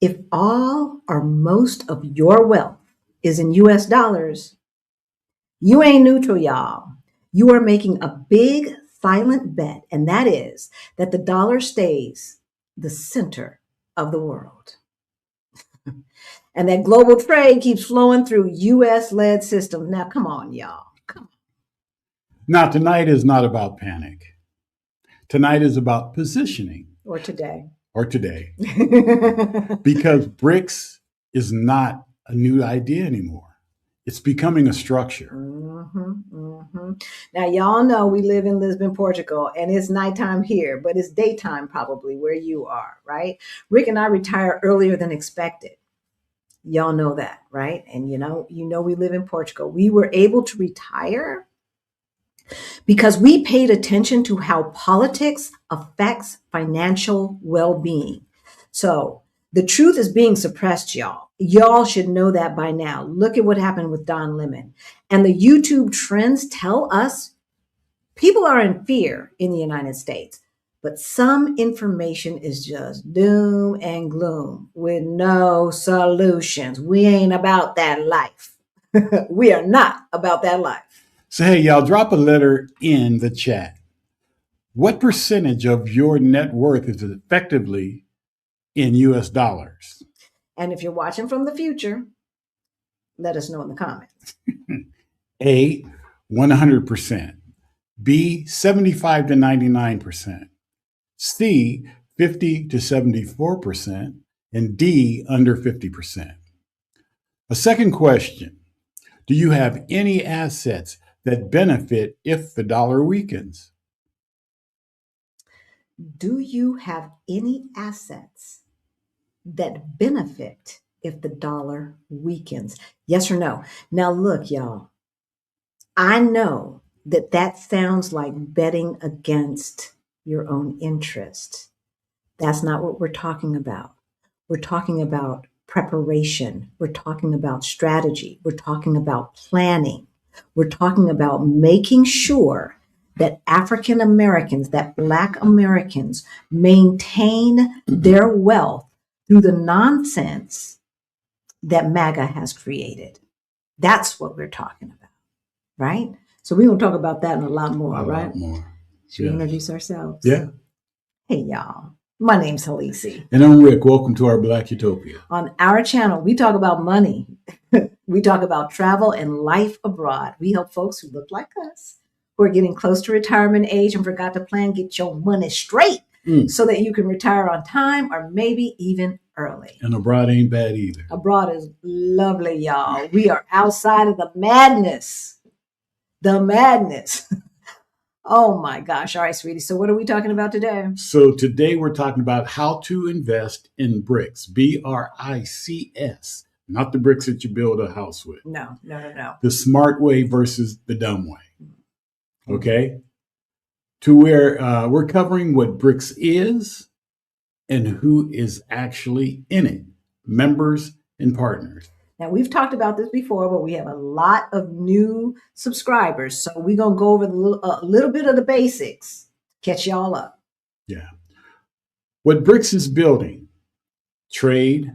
If all or most of your wealth is in US dollars, you ain't neutral, y'all. You are making a big silent bet, and that is that the dollar stays the center of the world. And that global trade keeps flowing through US-led systems. Now, come on, y'all. Come on. Now, tonight is not about panic. Tonight is about positioning. Or today. Because BRICS is not a new idea anymore. It's becoming a structure. Now, y'all know we live in Lisbon, Portugal, and it's nighttime here, but it's daytime probably where you are, right? Rick and I retired earlier than expected. Y'all know that, right? And you know we live in Portugal. We were able to retire because we paid attention to how politics affects financial well-being. So the truth is being suppressed, y'all. Y'all should know that by now. Look at what happened with Don Lemon. And the YouTube trends tell us people are in fear in the United States. But some information is just doom and gloom with no solutions. We ain't about that life. We are not about that life. So, hey, y'all, drop a letter in the chat. What percentage of your net worth is effectively in US dollars? And if you're watching from the future, let us know in the comments. A, 100%. B, 75 to 99%. C, 50 to 74%, and D, under 50%. A second question, do you have any assets that benefit if the dollar weakens? Do you have any assets that benefit if the dollar weakens? Yes or no? Now look, y'all, I know that sounds like betting against your own interest. That's not what we're talking about. We're talking about preparation. We're talking about strategy. We're talking about planning. We're talking about making sure that African Americans, that Black Americans maintain their wealth through the nonsense that MAGA has created. That's what we're talking about, right? So we're going to talk about that and a lot more, right? A lot more. Should we introduce ourselves? Yeah. Hey, y'all. My name's Halisi. And I'm Rick. Welcome to our Black Utopia. On our channel, we talk about money. We talk about travel and life abroad. We help folks who look like us, who are getting close to retirement age and forgot to plan, get your money straight so that you can retire on time or maybe even early. And abroad ain't bad either. Abroad is lovely, y'all. We are outside of the madness. The madness. Oh my gosh. All right, sweetie. So what are we talking about today? So today we're talking about how to invest in BRICS, BRICS, not the bricks that you build a house with. No. The smart way versus the dumb way. Okay? To where we're covering what BRICS is and who is actually in it, members and partners. Now, we've talked about this before, but we have a lot of new subscribers. So we're going to go over a little bit of the basics, catch y'all up. Yeah. What BRICS is building, trade,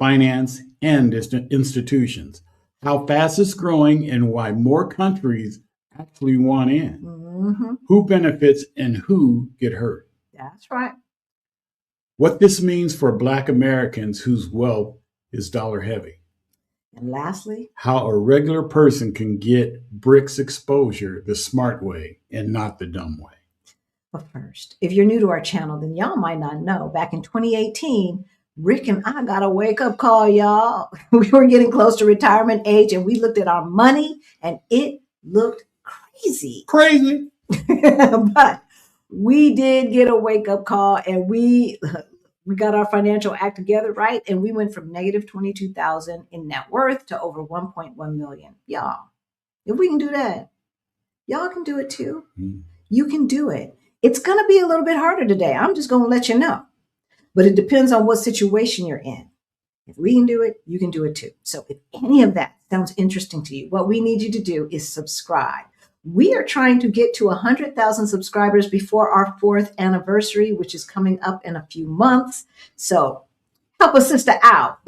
finance, and institutions, how fast it's growing and why more countries actually want in, who benefits and who get hurt. That's right. What this means for Black Americans whose wealth is dollar heavy. And lastly, how a regular person can get BRICS exposure the smart way and not the dumb way. But first, if you're new to our channel, then y'all might not know. Back in 2018, Rick and I got a wake-up call, y'all. We were getting close to retirement age, and we looked at our money, and it looked crazy. Crazy. But we did get a wake-up call, and we got our financial act together, right? And we went from negative 22,000 in net worth to over 1.1 million. Y'all, if we can do that, y'all can do it too. You can do it. It's going to be a little bit harder today. I'm just going to let you know. But it depends on what situation you're in. If we can do it, you can do it too. So if any of that sounds interesting to you, what we need you to do is subscribe. We are trying to get to 100,000 subscribers before our 4th anniversary, which is coming up in a few months. So help a sister out.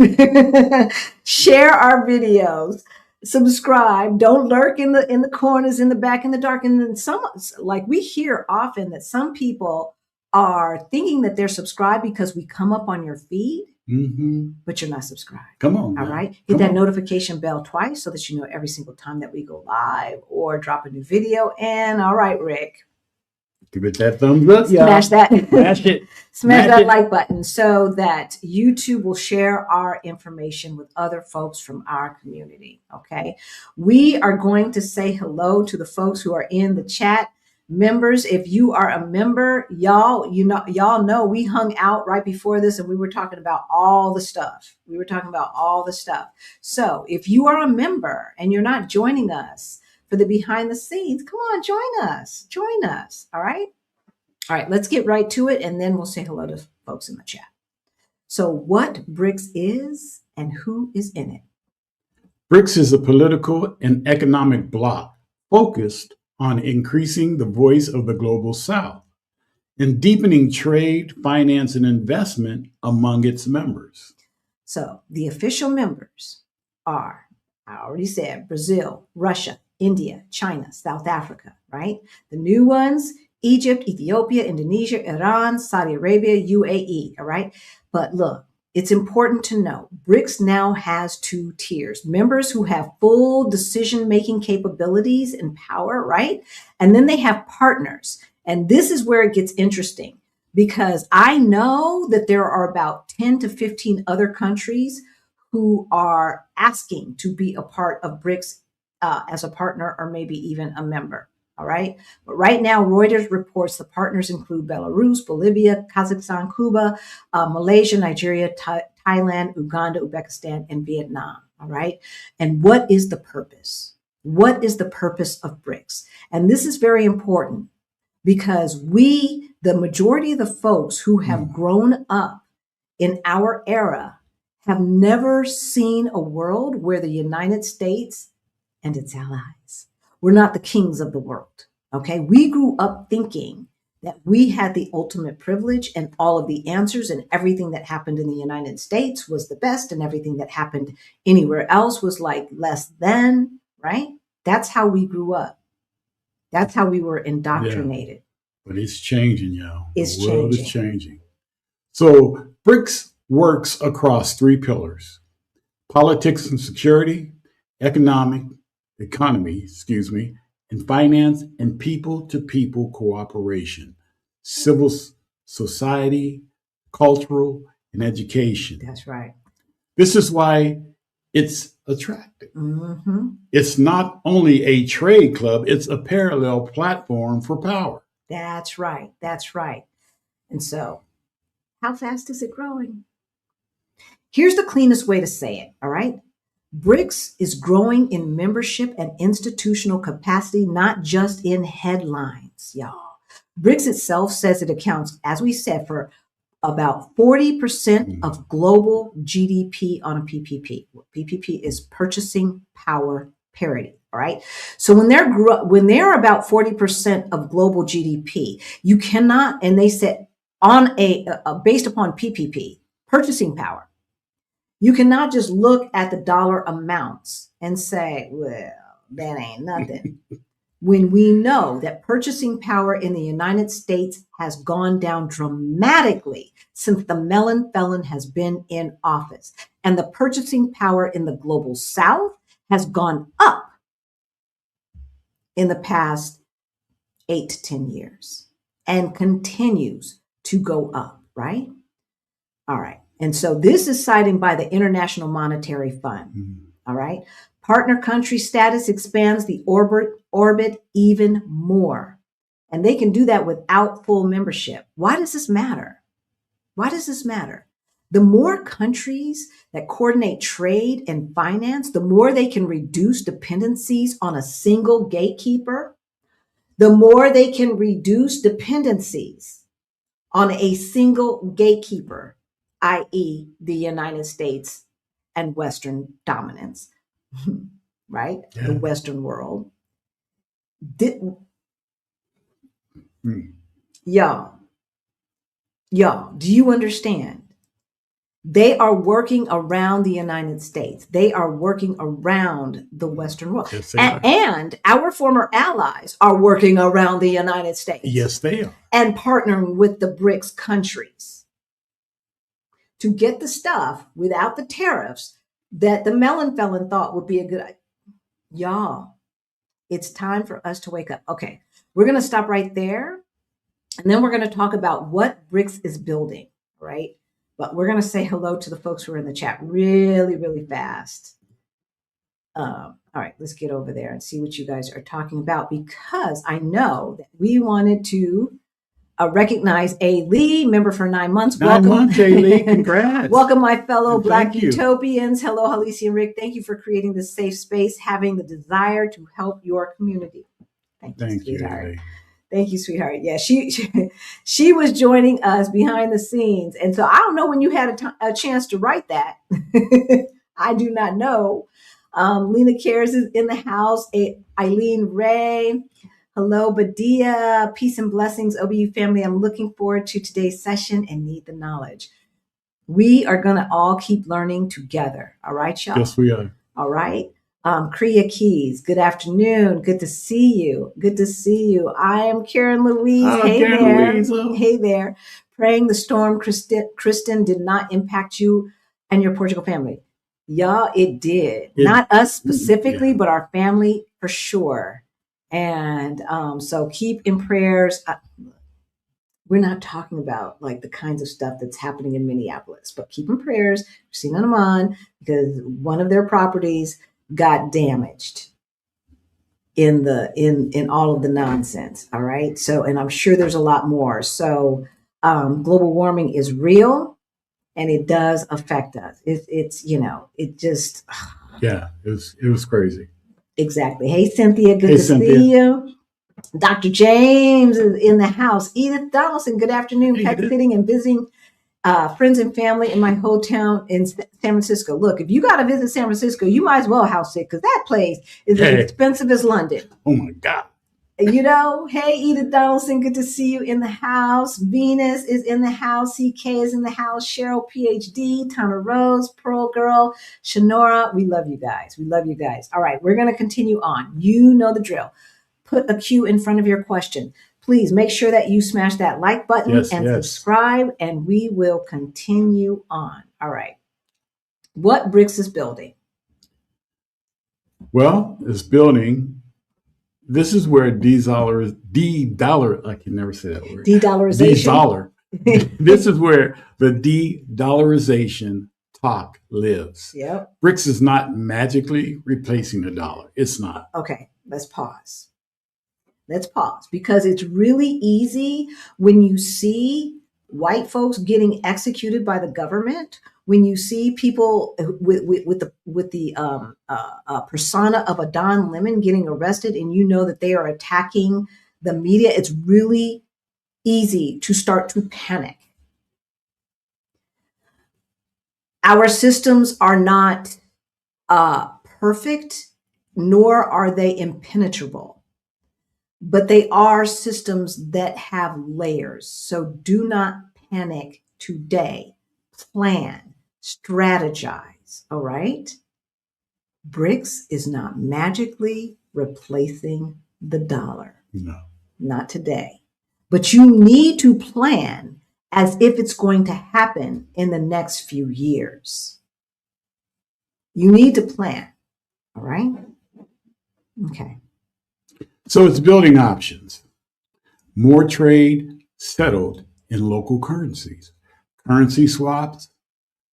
Share our videos. Subscribe. Don't lurk in the corners, in the back, in the dark. And then some, like we hear often that some people are thinking that they're subscribed because we come up on your feed, but you're not subscribed. Come on. All right. Hit that notification bell twice so that you know every single time that we go live or drop a new video. And all right, Rick. Give it that thumbs up, y'all. Smash that. Smash it. Smash that like button so that YouTube will share our information with other folks from our community. Okay. We are going to say hello to the folks who are in the chat. Members, if you are a member, y'all know we hung out right before this and we were talking about all the stuff. So if you are a member and you're not joining us for the behind the scenes, come on, join us. All right, let's get right to it, and then we'll say hello to folks in the chat. So what BRICS is and who is in it? BRICS is a political and economic bloc focused on increasing the voice of the global South and deepening trade, finance, and investment among its members. So the official members are, I already said, Brazil, Russia, India, China, South Africa, right? The new ones, Egypt, Ethiopia, Indonesia, Iran, Saudi Arabia, UAE, all right? But look, it's important to know BRICS now has 2 tiers. Members who have full decision-making capabilities and power, right? And then they have partners. And this is where it gets interesting because I know that there are about 10 to 15 other countries who are asking to be a part of BRICS as a partner or maybe even a member. All right. But right now, Reuters reports the partners include Belarus, Bolivia, Kazakhstan, Cuba, Malaysia, Nigeria, Thailand, Uganda, Uzbekistan, and Vietnam. All right. And what is the purpose? What is the purpose of BRICS? And this is very important because the majority of the folks who have grown up in our era have never seen a world where the United States and its allies were not the kings of the world. Okay. We grew up thinking that we had the ultimate privilege and all of the answers, and everything that happened in the United States was the best, and everything that happened anywhere else was like less than, right? That's how we grew up. That's how we were indoctrinated. Yeah, but it's changing, y'all. The world is changing. So BRICS works across 3 pillars: politics and security, economy, and finance and people-to-people cooperation, civil society, cultural, and education. That's right. This is why it's attractive. It's not only a trade club, it's a parallel platform for power. That's right. And so, how fast is it growing? Here's the cleanest way to say it, all right? BRICS is growing in membership and institutional capacity, not just in headlines, y'all. BRICS itself says it accounts, as we said, for about 40% of global GDP on a PPP. PPP is purchasing power parity, all right? So when they're about 40% of global GDP, you cannot, and they said on based upon PPP, purchasing power, you cannot just look at the dollar amounts and say, well, that ain't nothing. When we know that purchasing power in the United States has gone down dramatically since the melon felon has been in office, and the purchasing power in the global South has gone up in the past 8 to 10 years and continues to go up, right? All right. And so this is cited by the International Monetary Fund. All right. Partner country status expands the orbit even more. And they can do that without full membership. Why does this matter? The more countries that coordinate trade and finance, the more they can reduce dependencies on a single gatekeeper, the more they can reduce dependencies on a single gatekeeper, i.e. the United States and Western dominance, right? Yeah. The Western world. Y'all, do you understand They are working around the United States. They are working around the Western world. Yes, they are. And our former allies are working around the United States. Yes, they are. And partnering with the BRICS countries to get the stuff without the tariffs that the melon felon thought would be a good idea. Y'all, it's time for us to wake up. Okay, we're going to stop right there. And then we're going to talk about what BRICS is building, right? But we're going to say hello to the folks who are in the chat really, really fast. All right, let's get over there and see what you guys are talking about, because I know that we wanted to recognize A. Lee, member for 9 months. Welcome. 9 months, A. Lee. Congrats. Welcome, my fellow Black Utopians. Hello, Halisi and Rick. Thank you for creating this safe space, having the desire to help your community. Thank you, sweetheart. Thank you, sweetheart. Yeah, she was joining us behind the scenes. And so I don't know when you had a chance to write that. I do not know. Lena Cares is in the house. Eileen Ray. Hello, Badia. Peace and blessings, OBU family. I'm looking forward to today's session and need the knowledge. We are going to all keep learning together. All right, y'all? Yes, we are. All right. Kriya Keys, good afternoon. Good to see you. Good to see you. I am Karen Louise. Hey Karen there. Louise. Hey there. Praying the storm, Kristen, did not impact you and your Portugal family. Y'all, it did. Not us specifically, but our family for sure. And so keep in prayers. We're not talking about like the kinds of stuff that's happening in Minneapolis, but keep in prayers, Christina Naman, because one of their properties got damaged in all of the nonsense. All right. So, and I'm sure there's a lot more. So global warming is real and it does affect us. It's it just. Yeah, it was crazy. Exactly. Hey, Cynthia. Good to see you. Dr. James is in the house. Edith Donaldson, good afternoon. Hey, pet sitting and visiting friends and family in my hometown in San Francisco. Look, if you got to visit San Francisco, you might as well house sit, because that place is as expensive as London. Oh my God. Hey, Edith Donaldson, good to see you in the house. Venus is in the house. CK is in the house. Cheryl, PhD. Tana Rose, Pearl Girl, Shanora. We love you guys. We love you guys. All right, we're going to continue on. You know the drill. Put a Q in front of your question. Please make sure that you smash that like button and subscribe, and we will continue on. All right. What BRICS is building? Well, it's building. This is where I can never say that word. De-dollarization. This is where the de-dollarization talk lives. Yep. BRICS is not magically replacing the dollar. It's not. Okay, let's pause. Let's pause, because it's really easy when you see white folks getting executed by the government, when you see people with the persona of a Don Lemon getting arrested, and you know that they are attacking the media. It's really easy to start to panic. Our systems are not perfect, nor are they impenetrable. But they are systems that have layers. So do not panic today. Plan, strategize, all right? BRICS is not magically replacing the dollar. No. Not today. But you need to plan as if it's going to happen in the next few years. You need to plan, all right? Okay. So it's building options. More trade settled in local currencies, currency swaps,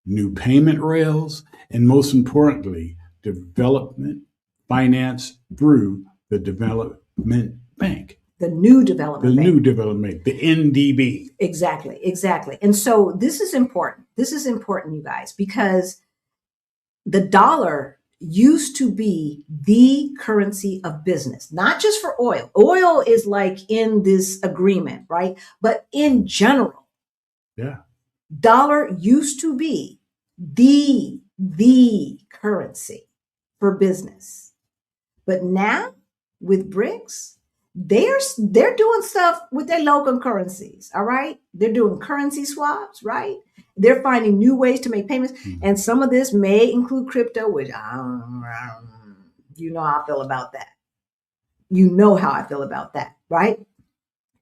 new payment rails, and most importantly, development finance through the Development Bank. The new development bank. The new development bank, the NDB. Exactly. And so this is important. This is important, you guys, because the dollar used to be the currency of business, not just for oil. Oil is like in this agreement, right? But in general, dollar used to be the currency for business. But now with BRICS, they're doing stuff with their local currencies. All right, they're doing currency swaps, right? They're finding new ways to make payments, and some of this may include crypto, which you know how I feel about that. You know how I feel about that, right?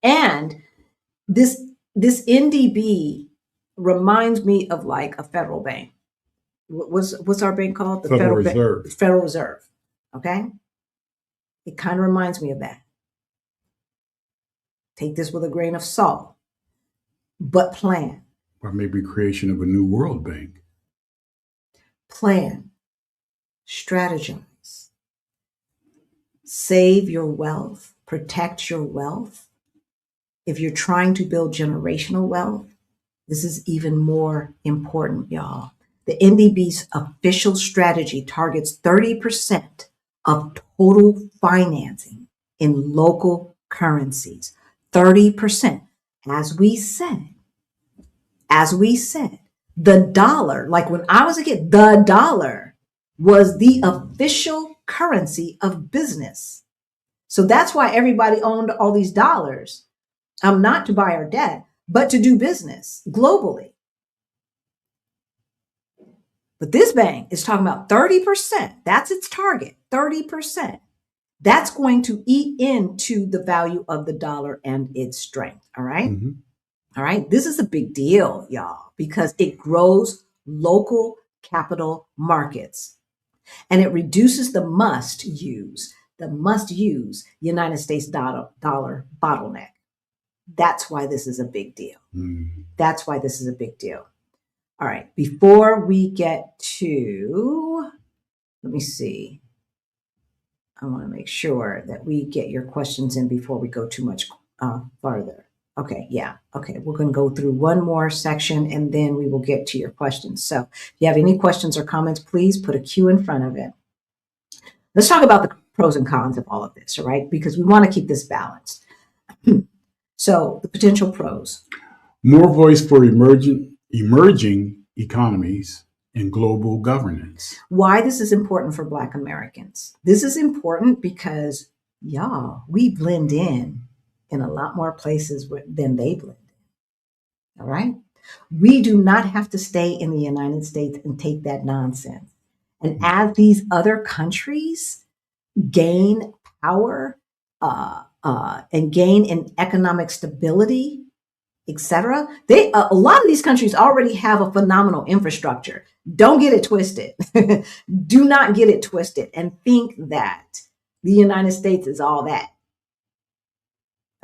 And this NDB reminds me of like a federal bank. What's our bank called? The Federal Reserve. Federal Reserve. Okay, it kind of reminds me of that. Take this with a grain of salt, but plan. Or maybe creation of a new World Bank. Plan, strategize, save your wealth, protect your wealth. If you're trying to build generational wealth, this is even more important, y'all. The NDB's official strategy targets 30% of total financing in local currencies. 30%. As we said, the dollar, like when I was a kid, the dollar was the official currency of business. So that's why everybody owned all these dollars, not to buy our debt, but to do business globally. But this bank is talking about 30%. That's its target, 30%. That's going to eat into the value of the dollar and its strength. All right. Mm-hmm. All right. This is a big deal, y'all, because it grows local capital markets and it reduces the must use United States dollar bottleneck. That's why this is a big deal. Mm-hmm. That's why this is a big deal. All right. Before we get to, let me see. I want to make sure that we get your questions in before we go too much farther. Okay, yeah. Okay, we're going to go through one more section and then we will get to your questions. So if you have any questions or comments, please put a Q in front of it. Let's talk about the pros and cons of all of this, all right? Because we want to keep this balanced. So the potential pros. More voice for emerging economies and global governance. Why this is important for Black Americans. This is important because, y'all, we blend in a lot more places than they blend in. All right? We do not have to stay in the United States and take that nonsense. And as these other countries gain power and gain in economic stability, etc., a lot of these countries already have a phenomenal infrastructure. Don't get it twisted. Do not get it twisted and think that the United States is all that.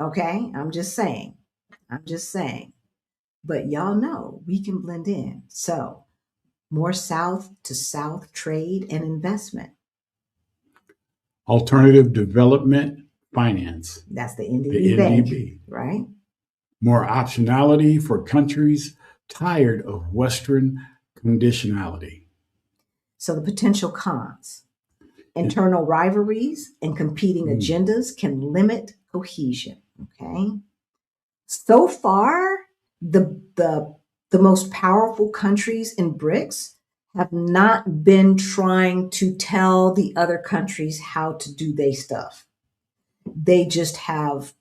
Okay, I'm just saying. But y'all know we can blend in. So more South to South trade and investment. Alternative development finance. That's the NDB bank, right? More optionality for countries tired of Western conditionality. So the potential cons. Internal rivalries and competing agendas can limit cohesion. Okay. So far, the most powerful countries in BRICS have not been trying to tell the other countries how to do their stuff. They just have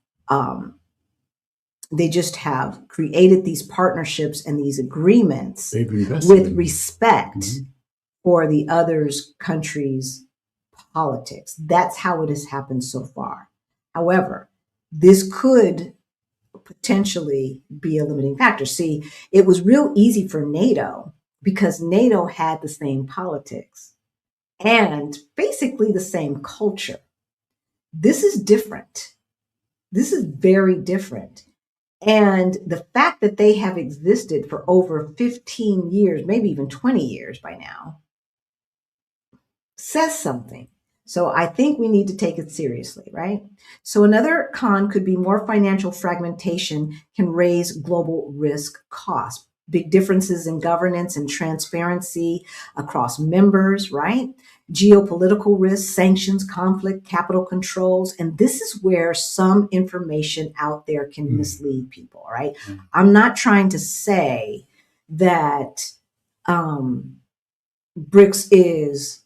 created these partnerships and these agreements with respect for the other countries' politics. That's how it has happened so far. However, this could potentially be a limiting factor. See, it was real easy for NATO because NATO had the same politics and basically the same culture. This is different. This is very different. And the fact that they have existed for over 15 years, maybe even 20 years by now, says something. So I think we need to take it seriously, right? So another con could be more financial fragmentation can raise global risk costs. Big differences in governance and transparency across members, right? Geopolitical risks, sanctions, conflict, capital controls. And this is where some information out there can mislead people, right? I'm not trying to say that BRICS is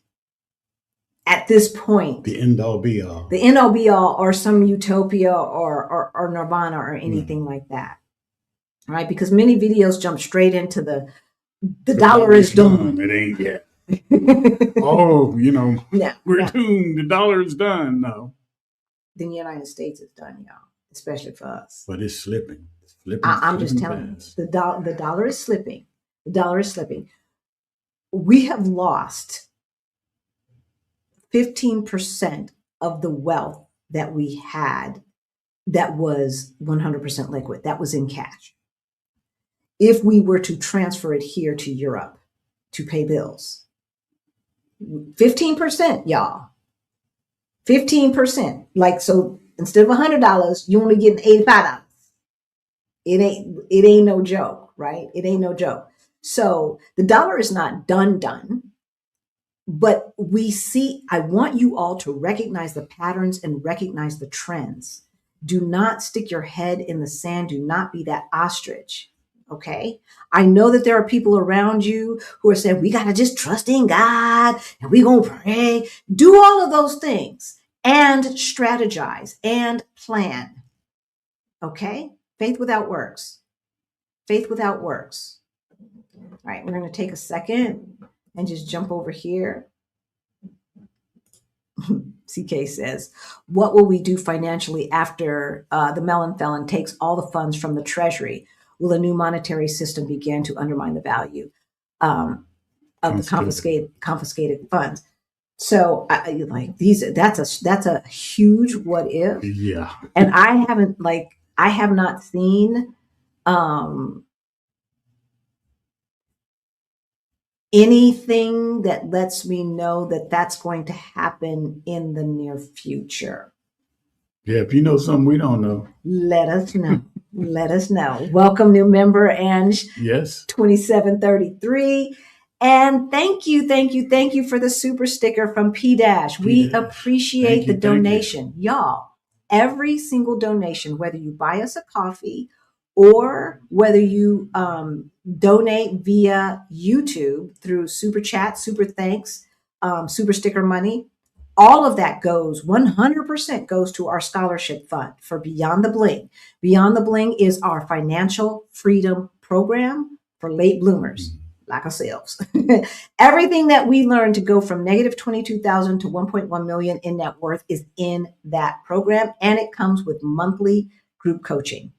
at this point. The end all be all. The end all be all, or some utopia or nirvana or anything like that. Right? Because many videos jump straight into the dollar is done. It ain't yet. Oh, you know, we're doomed. The dollar is done. No. The United States is done, y'all, especially for us. But it's slipping. I'm just telling you, the dollar is slipping. The dollar is slipping. We have lost 15% of the wealth that we had that was 100% liquid, that was in cash. If we were to transfer it here to Europe to pay bills, 15%, y'all. 15%. Like, so instead of $100, you only getting $85. It ain't no joke, right? It ain't no joke. So the dollar is not done, but we see, I want you all to recognize the patterns and recognize the trends. Do not stick your head in the sand. Do not be that ostrich. Okay. I know that there are people around you who are saying, we got to just trust in God and we going to pray. Do all of those things and strategize and plan. Okay. Faith without works. Faith without works. All right. We're going to take a second and just jump over here. CK says, what will we do financially after the melon felon takes all the funds from the treasury? Will a new monetary system begin to undermine the value of the confiscated funds? So that's a huge what if. Yeah. And I have not seen anything that lets me know that that's going to happen in the near future. Yeah, if you know something we don't know, let us know. Let us know. Welcome, new member, Ange. Yes. 2733. And thank you for the super sticker from P-Dash. We appreciate the donation. Y'all, every single donation, whether you buy us a coffee or whether you donate via YouTube through Super Chat, Super Thanks, Super Sticker Money, all of that goes, 100% goes to our scholarship fund for Beyond the Bling. Beyond the Bling is our financial freedom program for late bloomers like ourselves. Everything that we learned to go from negative 22,000 to 1.1 million in net worth is in that program, and it comes with monthly group coaching.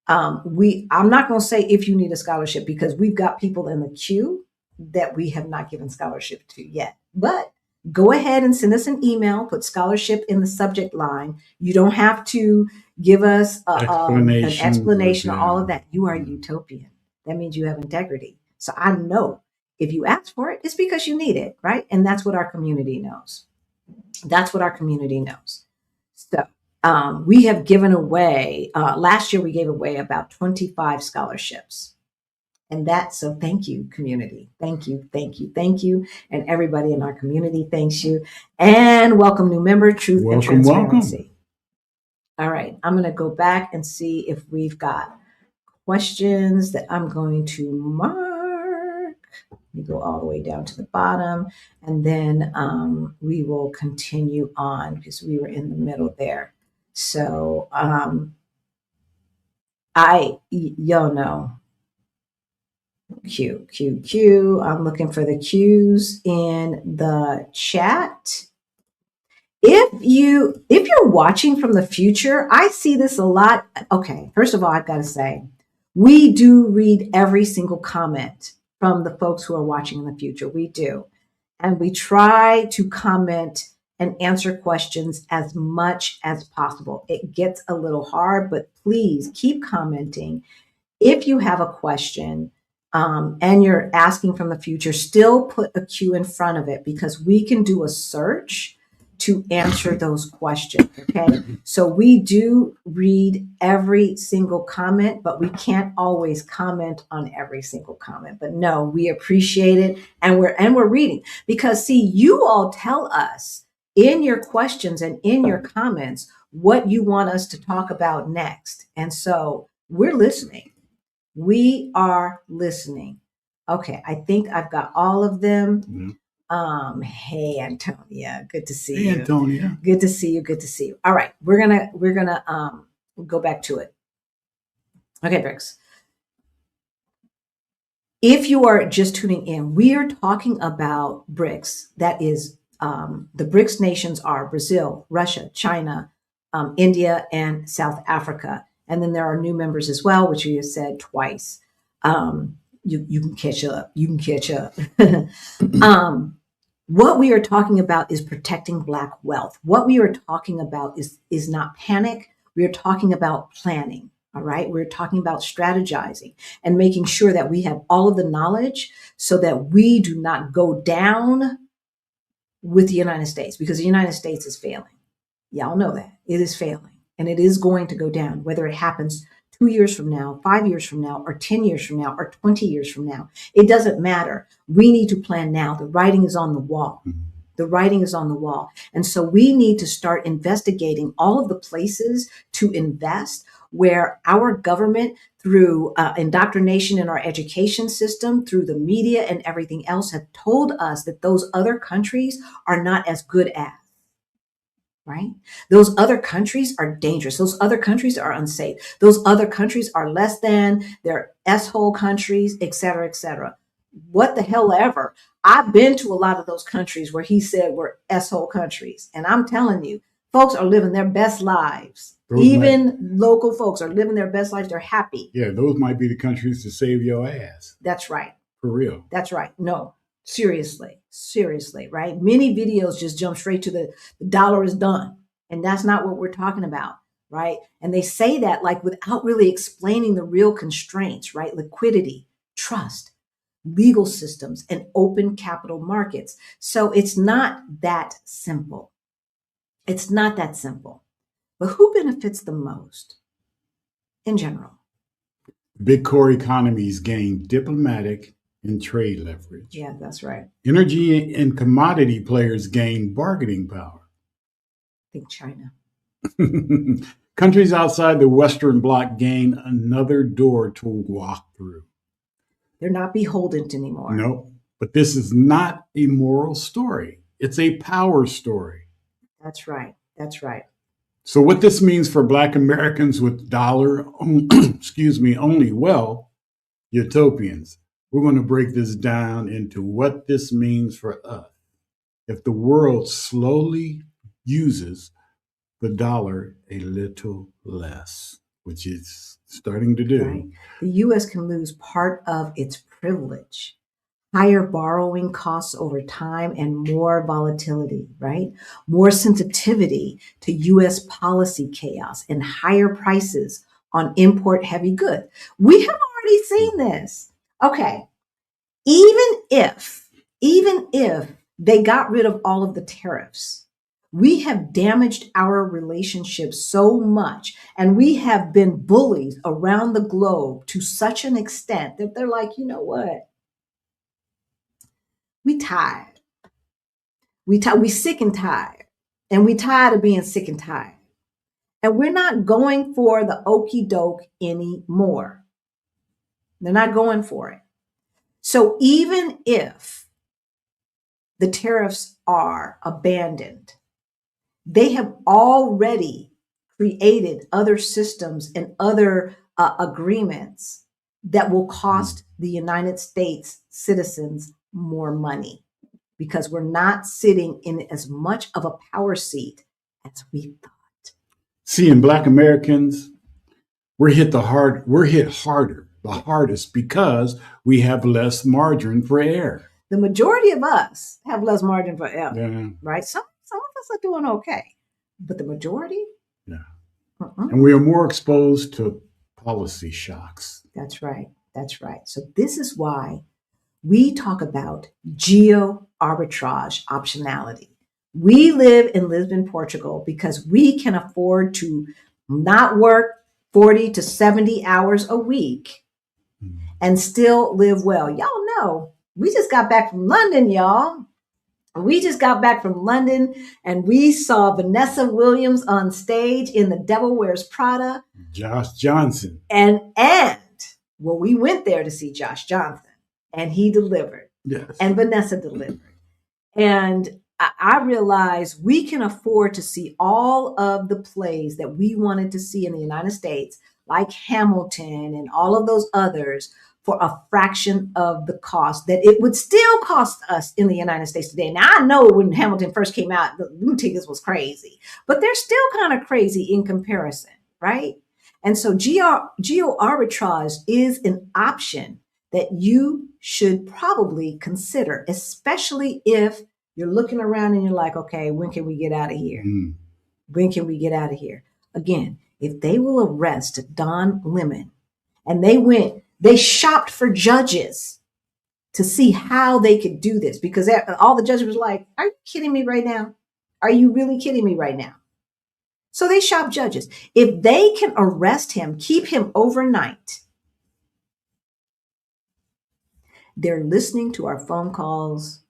I'm not going to say if you need a scholarship, because we've got people in the queue that we have not given scholarship to yet, but go ahead and send us an email, put scholarship in the subject line. You don't have to give us an explanation of all of that. You are utopian. That means you have integrity. So I know if you ask for it, it's because you need it, right? And that's what our community knows. That's what our community knows. So we have given away, last year we gave away about 25 scholarships. And so thank you, community. Thank you. And everybody in our community thanks you. And welcome, new member, Truth and Transparency. Welcome. All right. I'm going to go back and see if we've got questions that I'm going to mark. We go all the way down to the bottom, and then we will continue on because we were in the middle there. So y'all know. Q. I'm looking for the Q's in the chat. If you're watching from the future, I see this a lot. Okay, first of all, I've got to say, we do read every single comment from the folks who are watching in the future. We do. And we try to comment and answer questions as much as possible. It gets a little hard, but please keep commenting. If you have a question, and you're asking from the future, still put a Q in front of it, because we can do a search to answer those questions. Okay. So we do read every single comment, but we can't always comment on every single comment. But no, we appreciate it. And we're reading, because see, you all tell us in your questions and in your comments what you want us to talk about next. And so we're listening. We are listening. Okay, I think I've got all of them. Hey Antonia, good to see Hey, you. Antonia. Good to see you. Good to see you. All right, we're gonna go back to it. Okay, BRICS. If you are just tuning in, we are talking about BRICS. That is, the BRICS nations are Brazil, Russia, China, India, and South Africa. And then there are new members as well, which we have said twice. You can catch up. You can catch up. What we are talking about is protecting Black wealth. What we are talking about is not panic. We are talking about planning. All right. We're talking about strategizing and making sure that we have all of the knowledge so that we do not go down with the United States, because the United States is failing. Y'all know that it is failing and it is going to go down, whether it happens 2 years from now, 5 years from now, or 10 years from now, or 20 years from now. It doesn't matter. We need to plan now. The writing is on the wall. The writing is on the wall. And so we need to start investigating all of the places to invest where our government, through indoctrination in our education system, through the media and everything else, have told us that those other countries are not as good as. Right? Those other countries are dangerous. Those other countries are unsafe. Those other countries are less than, they're S-hole countries, et cetera, et cetera. What the hell ever. I've been to a lot of those countries where he said were S-hole countries. And I'm telling you, folks are living their best lives. Even local folks are living their best lives. They're happy. Yeah, those might be the countries to save your ass. That's right. For real. That's right. No, seriously, right? Many videos just jump straight to the dollar is done. And that's not what we're talking about, right? And they say that like without really explaining the real constraints, right? Liquidity, trust, legal systems, and open capital markets. So it's not that simple. It's not that simple. But who benefits the most in general? Big core economies gain diplomatic and trade leverage. Yeah, that's right. Energy and commodity players gain bargaining power. I think China. Countries outside the Western Bloc gain another door to walk through. They're not beholden anymore. No, but this is not a moral story. It's a power story. That's right. That's right. So what this means for Black Americans with dollar, only wealth, utopians. We're going to break this down into what this means for us. If the world slowly uses the dollar a little less, which it's starting to do. Right. The U.S. can lose part of its privilege, higher borrowing costs over time, and more volatility, right? More sensitivity to U.S. policy chaos and higher prices on import heavy goods. We have already seen this. Okay. Even if they got rid of all of the tariffs, we have damaged our relationship so much, and we have been bullied around the globe to such an extent that they're like, you know what? We tired. We sick and tired. And we tired of being sick and tired. And we're not going for the okey doke anymore. They're not going for it. So even if the tariffs are abandoned, they have already created other systems and other agreements that will cost the United States citizens more money, because we're not sitting in as much of a power seat as we thought. See, in Black Americans, we're hit harder, the hardest, because we have less margin for error. The majority of us have less margin for error, Yeah. right? Some of us are doing okay, but the majority? Yeah. And we are more exposed to policy shocks. That's right. That's right. So this is why we talk about geo-arbitrage optionality. We live in Lisbon, Portugal, because we can afford to not work 40 to 70 hours a week and still live well. Y'all know, we just got back from London, y'all. We just got back from London and we saw Vanessa Williams on stage in The Devil Wears Prada. Josh Johnson. And well, we went there to see Josh Johnson and he delivered. Yes. And Vanessa delivered. And I realized we can afford to see all of the plays that we wanted to see in the United States, like Hamilton and all of those others, for a fraction of the cost that it would still cost us in the United States today. Now, I know when Hamilton first came out, the tickets was crazy, but they're still kind of crazy in comparison, right? And so geo-arbitrage is an option that you should probably consider, especially if you're looking around and you're like, okay, when can we get out of here? When can we get out of here? Again, if they will arrest Don Lemon and they shopped for judges to see how they could do this, because all the judges was like, are you kidding me right now? Are you really kidding me right now? So they shopped judges. If they can arrest him, keep him overnight, they're listening to our phone calls.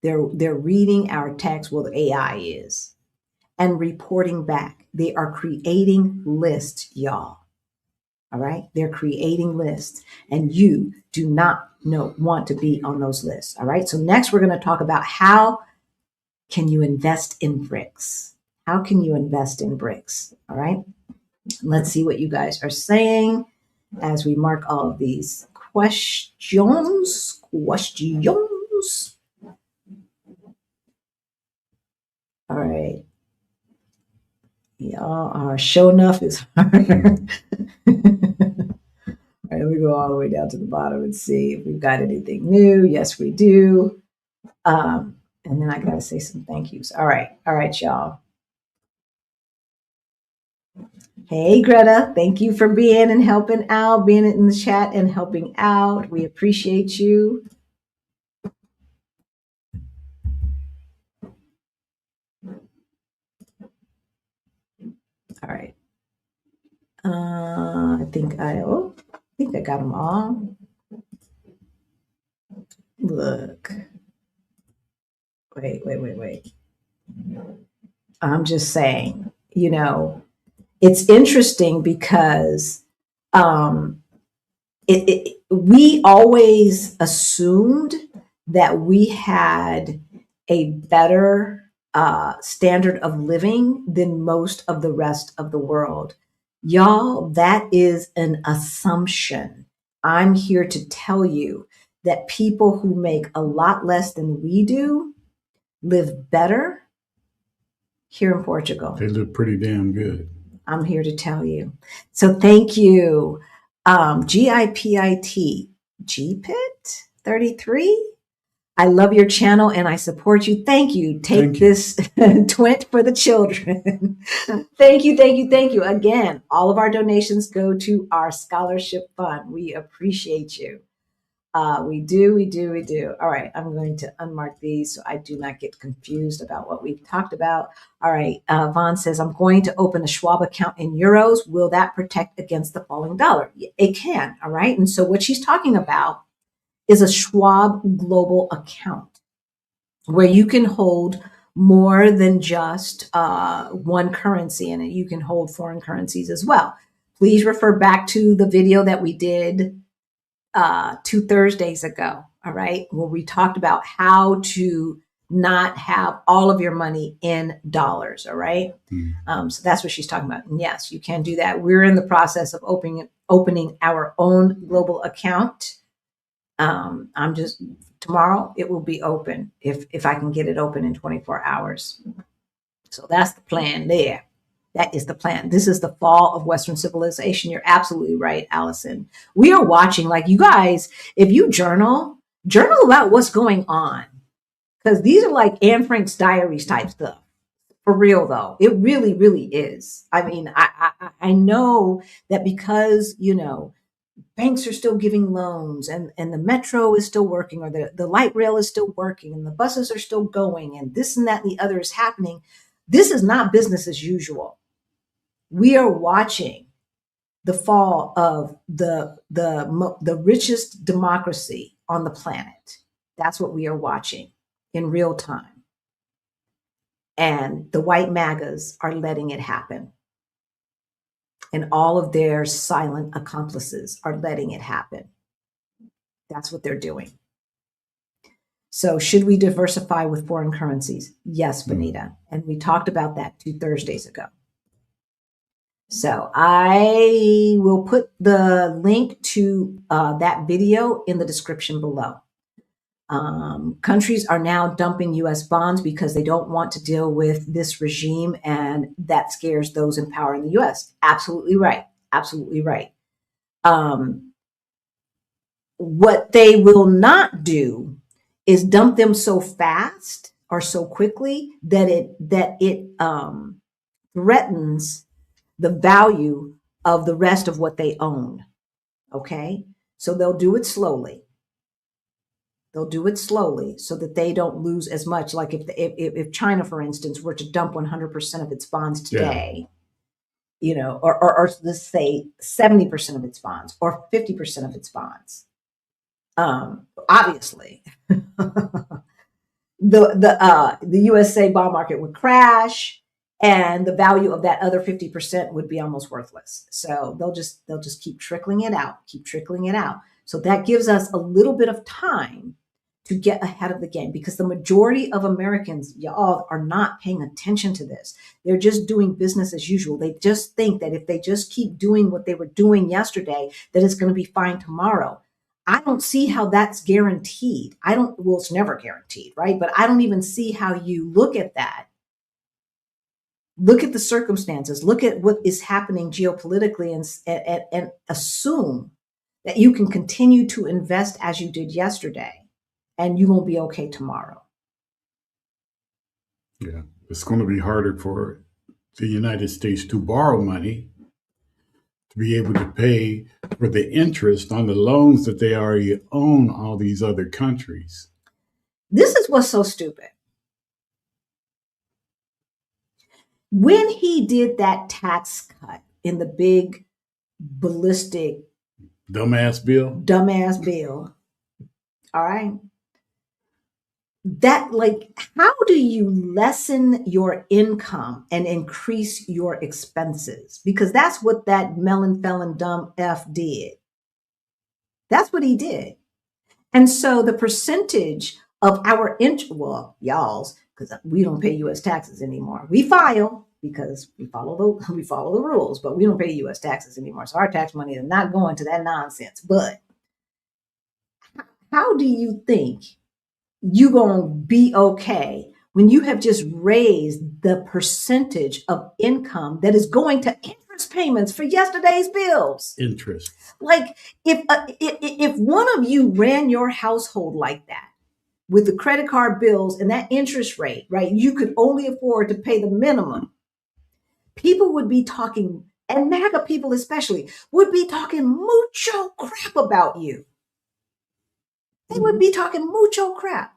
They're reading our text. Well, the AI is, and reporting back. They are creating lists, y'all. All right. They're creating lists, and you do not want to be on those lists. All right. So next we're going to talk about how can you invest in BRICS? How can you invest in BRICS? All right. Let's see what you guys are saying as we mark all of these questions. All right. Y'all are show enough is hard. All right, we go all the way down to the bottom and see if we've got anything new. Yes, we do. And then I got to say some thank yous. All right, y'all. Hey, Greta, thank you for being and helping out, being in the chat and helping out. We appreciate you. All right. I think I got them all. Look. Wait. I'm just saying, it's interesting because we always assumed that we had a better standard of living than most of the rest of the world. Y'all, that is an assumption. I'm here to tell you that people who make a lot less than we do live better here in Portugal. They live pretty damn good. I'm here to tell you. So thank you. GIPIT, GPIT 33. I love your channel and I support you. Thank you. Take this twint for the children. Thank you. Again, all of our donations go to our scholarship fund. We appreciate you. We do. All right, I'm going to unmark these so I do not get confused about what we've talked about. All right, Vaughn says, I'm going to open a Schwab account in euros. Will that protect against the falling dollar? It can, all right? And so what she's talking about is a Schwab global account where you can hold more than just one currency in it. You can hold foreign currencies as well. Please refer back to the video that we did 2 Thursdays ago, all right, where we talked about how to not have all of your money in dollars, all right? So that's what she's talking about. And yes, you can do that. We're in the process of opening our own global account. Tomorrow it will be open if I can get it open in 24 hours. So that's the plan there. That is the plan. This is the fall of Western civilization. You're absolutely right, Allison. We are watching, like, you guys, if you journal about what's going on. Because these are like Anne Frank's diaries type stuff. For real, though. It really, really is. I mean, I know that because, banks are still giving loans and the metro is still working, or the light rail is still working and the buses are still going and this and that and the other is happening. This is not business as usual. We are watching the fall of the richest democracy on the planet. That's what we are watching in real time. And the white MAGAs are letting it happen. And all of their silent accomplices are letting it happen. That's what they're doing. So should we diversify with foreign currencies? Yes, Benita. And we talked about that 2 Thursdays ago. So I will put the link to that video in the description below. Countries are now dumping US bonds because they don't want to deal with this regime, and that scares those in power in the US. Absolutely right. Absolutely right. What they will not do is dump them so fast or so quickly that it threatens the value of the rest of what they own. Okay, so they'll do it slowly. They'll do it slowly so that they don't lose as much. Like if China, for instance, were to dump 100% of its bonds today, you know, or let's say 70% of its bonds or 50% of its bonds. Obviously, the USA bond market would crash, and the value of that other 50% would be almost worthless. So they'll just keep trickling it out, So that gives us a little bit of time to get ahead of the game, because the majority of Americans, y'all, are not paying attention to this. They're just doing business as usual. They just think that if they just keep doing what they were doing yesterday, that it's going to be fine tomorrow. I don't see how that's guaranteed. Well, it's never guaranteed, right? But I don't even see how you look at that. Look at the circumstances, look at what is happening geopolitically, and assume that you can continue to invest as you did yesterday and you won't be okay tomorrow. Yeah, it's going to be harder for the United States to borrow money to be able to pay for the interest on the loans that they already own all these other countries. This is what's so stupid. When he did that tax cut in the big ballistic dumbass bill, all right, that, like, how do you lessen your income and increase your expenses? Because that's what that melon felon dumb F did. That's what he did. And so the percentage of our y'all's, because we don't pay U.S. taxes anymore. We file because we follow the rules, but we don't pay U.S. taxes anymore. So our tax money is not going to that nonsense. But how do you think you gonna be okay when you have just raised the percentage of income that is going to interest payments for yesterday's bills? Interest. Like if one of you ran your household like that, with the credit card bills and that interest rate, right? You could only afford to pay the minimum. People would be talking, and MAGA people especially, would be talking mucho crap about you. They would be talking mucho crap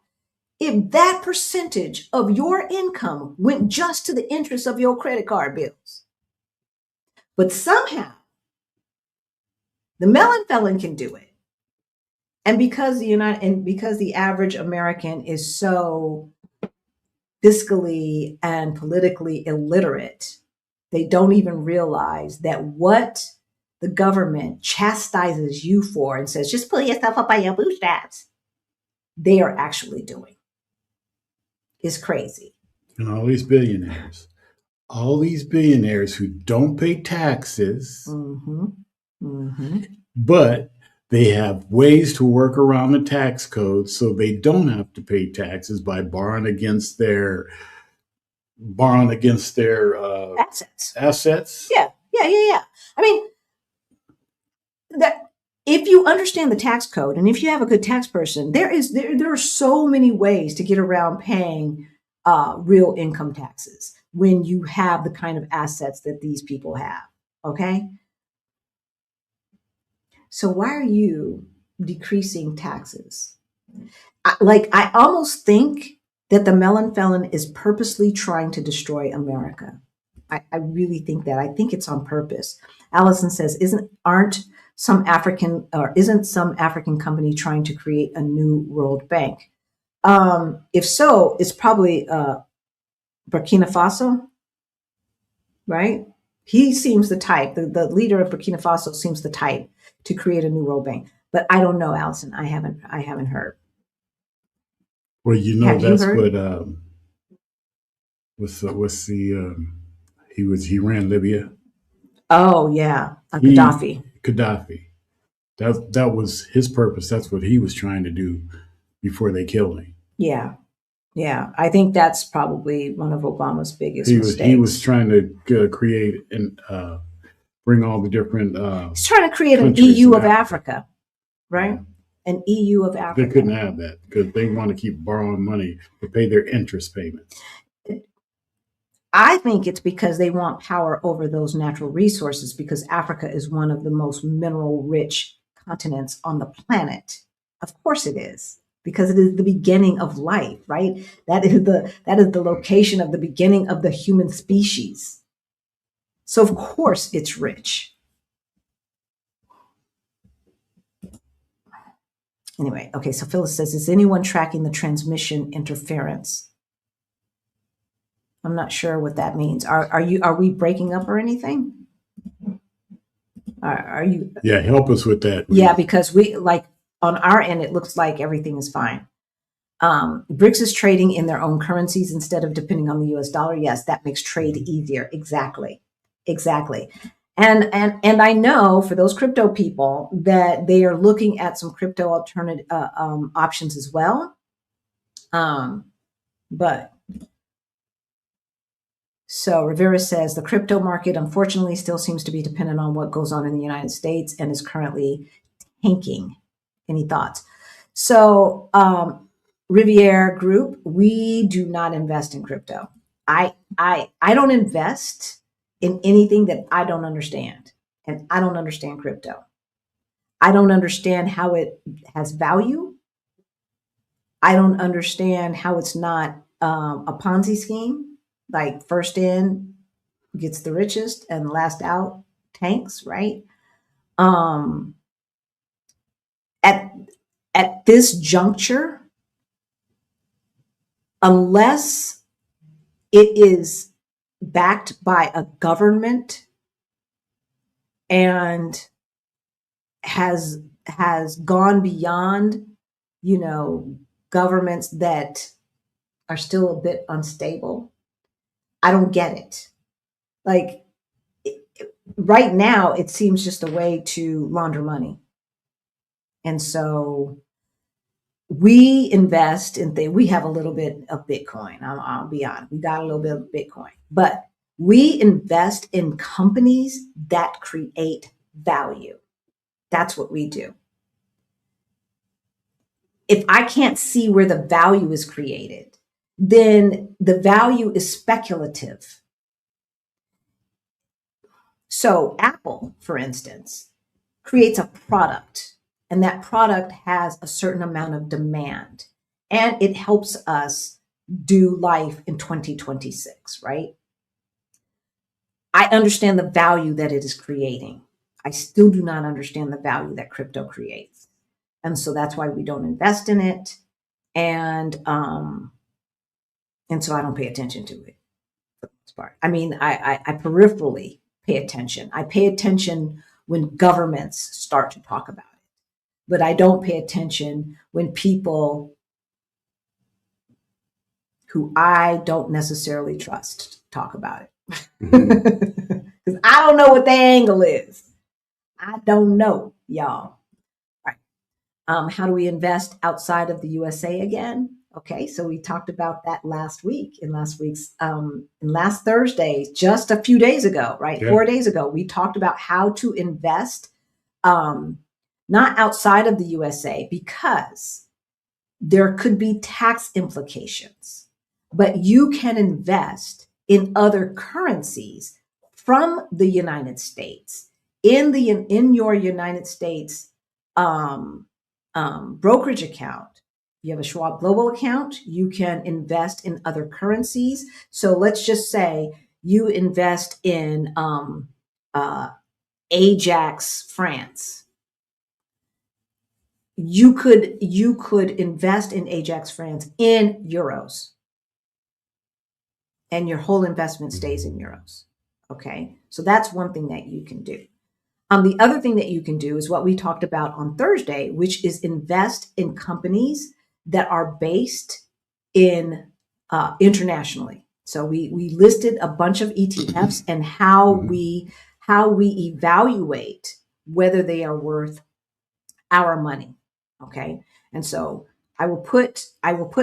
if that percentage of your income went just to the interest of your credit card bills. But somehow, the melon felon can do it. And because the average American is so fiscally and politically illiterate, they don't even realize that what the government chastises you for and says, just pull yourself up by your bootstraps, they are actually doing. It's crazy. And all these billionaires who don't pay taxes, but they have ways to work around the tax code so they don't have to pay taxes by borrowing against their assets. Yeah. I mean, that if you understand the tax code and if you have a good tax person, there are so many ways to get around paying real income taxes when you have the kind of assets that these people have. Okay. So why are you decreasing taxes? I almost think that the melon felon is purposely trying to destroy America. I really think that. I think it's on purpose. Allison says, isn't some African company trying to create a new world bank? If so, it's probably Burkina Faso, right? He seems the type, the leader of Burkina Faso seems the type to create a new world bank. But I don't know, Allison. I haven't heard. Well, you know, Have you that's heard? what he ran Libya. Oh yeah, He Gaddafi. Gaddafi. That was his purpose. That's what he was trying to do before they killed him. Yeah, yeah. I think that's probably one of Obama's biggest He was mistakes. trying to create and bring all the different He's trying to create an countries EU in of Africa. Africa, Yeah. right? An EU of They couldn't Africa. have that because they want to keep borrowing money to pay their interest payments. I think it's because they want power over those natural resources because Africa is one of the most mineral rich continents on the planet. Of course it is. Because it is the beginning of life, right? That is the location of the beginning of the human species. So of course it's rich. Anyway, okay, so Phyllis says, is anyone tracking the transmission interference? I'm not sure what that means. Are we breaking up or anything? Are you? Yeah, help us with that. Yeah, because we like on our end, it looks like everything is fine. BRICS is trading in their own currencies instead of depending on the US dollar. Yes, that makes trade easier. Exactly. Exactly. And I know for those crypto people that they are looking at some crypto alternative options as well. But so Rivera says the crypto market unfortunately still seems to be dependent on what goes on in the United States and is currently tanking. Any thoughts? So Riviere Group, we do not invest in crypto. I don't invest in anything that I don't understand, and I don't understand crypto. I don't understand how it has value. I don't understand how it's not a Ponzi scheme, like first in gets the richest and last out tanks, right? Um, at at this juncture, unless it is backed by a government and has gone beyond, you know, governments that are still a bit unstable. I don't get it. Like right now, it seems just a way to launder money. And so we invest in things. We have a little bit of Bitcoin. I'll be honest. We got a little bit of Bitcoin, but we invest in companies that create value. That's what we do. If I can't see where the value is created, then the value is speculative. So, Apple, for instance, creates a product, and that product has a certain amount of demand, and it helps us do life in 2026, right? I understand the value that it is creating. I still do not understand the value that crypto creates. And so that's why we don't invest in it. And so I don't pay attention to it for the most part. I mean, I peripherally pay attention. I pay attention when governments start to talk about it, but I don't pay attention when people who I don't necessarily trust talk about it. Because I don't know what the angle is. I don't know, y'all. Right. How do we invest outside of the USA again? Okay, so we talked about that last week in last Thursday, just a few days ago, right? Yeah. 4 days ago, we talked about how to invest not outside of the USA because there could be tax implications, but you can invest in other currencies from the United States in your United States brokerage account. You have a Schwab Global account. You can invest in other currencies. So let's just say you invest in Ajax France. You could invest in Ajax France in euros, and your whole investment stays in euros. Okay, so that's one thing that you can do. The other thing that you can do is what we talked about on Thursday, which is invest in companies that are based in internationally. So we listed a bunch of ETFs and how we evaluate whether they are worth our money. Okay. And so I will put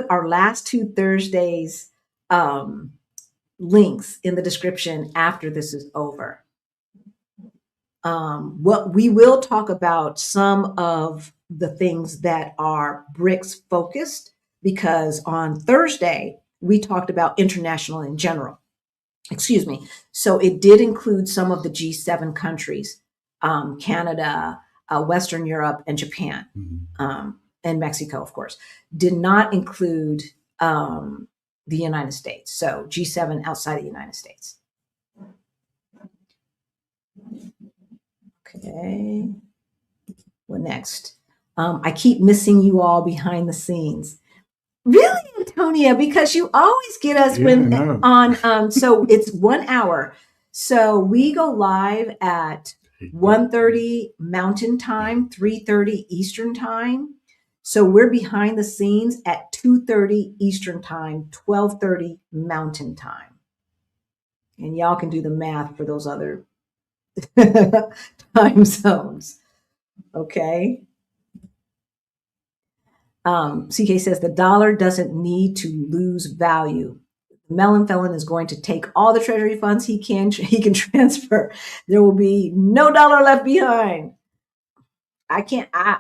our last 2 Thursdays links in the description after this is over. What we will talk about some of the things that are BRICS focused, because on Thursday we talked about international in general. Excuse me. So it did include some of the G7 countries, Canada, Western Europe, and Japan, and Mexico, of course. Did not include the United States. So G7 outside of the United States. Okay. What next? I keep missing you all behind the scenes. Really, Antonia, because you always get us on. So it's 1 hour. So we go live at 1:30 Mountain Time, 3:30 Eastern Time. So we're behind the scenes at 2:30 Eastern Time, 12:30 Mountain Time. And y'all can do the math for those other time zones. Okay. CK says the dollar doesn't need to lose value. The melon felon is going to take all the treasury funds he can transfer. There will be no dollar left behind.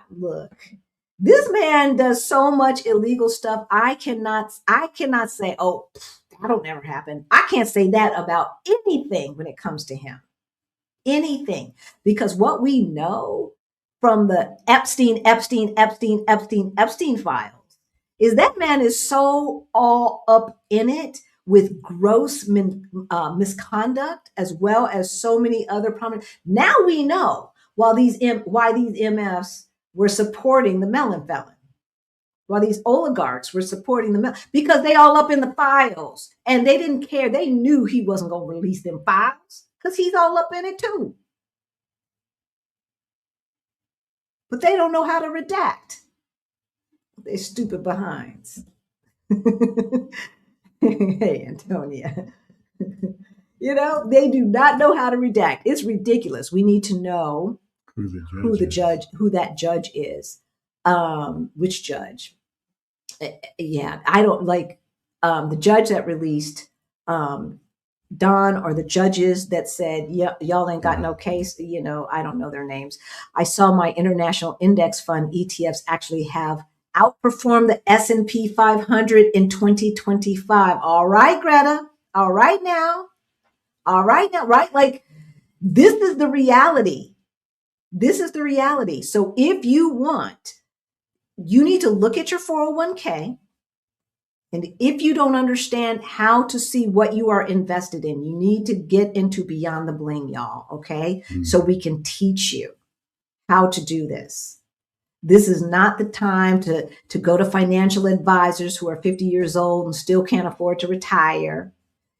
Look. This man does so much illegal stuff. I cannot say, oh, that'll never happen. I can't say that about anything when it comes to him. Anything. Because what we know from the Epstein files is that man is so all up in it with gross misconduct, as well as so many other prominent. Now we know why these MFs were supporting the melon felon, while these oligarchs were supporting the melon, because they all up in the files and they didn't care. They knew he wasn't going to release them files because he's all up in it too. But they don't know how to redact. They're stupid behinds. Hey, Antonia. They do not know how to redact. It's ridiculous. We need to know who that judge is. Which judge? Yeah, I don't like the judge that released Don, or the judges that said, yeah, y'all ain't got no case. I don't know their names. I saw my international index fund ETFs actually have outperformed the S&P 500 in 2025. All right, Greta. All right now. Right? Like, this is the reality. This is the reality. So if you want, you need to look at your 401k. And if you don't understand how to see what you are invested in, you need to get into Beyond the Bling, y'all, okay? So we can teach you how to do this. This is not the time to go to financial advisors who are 50 years old and still can't afford to retire.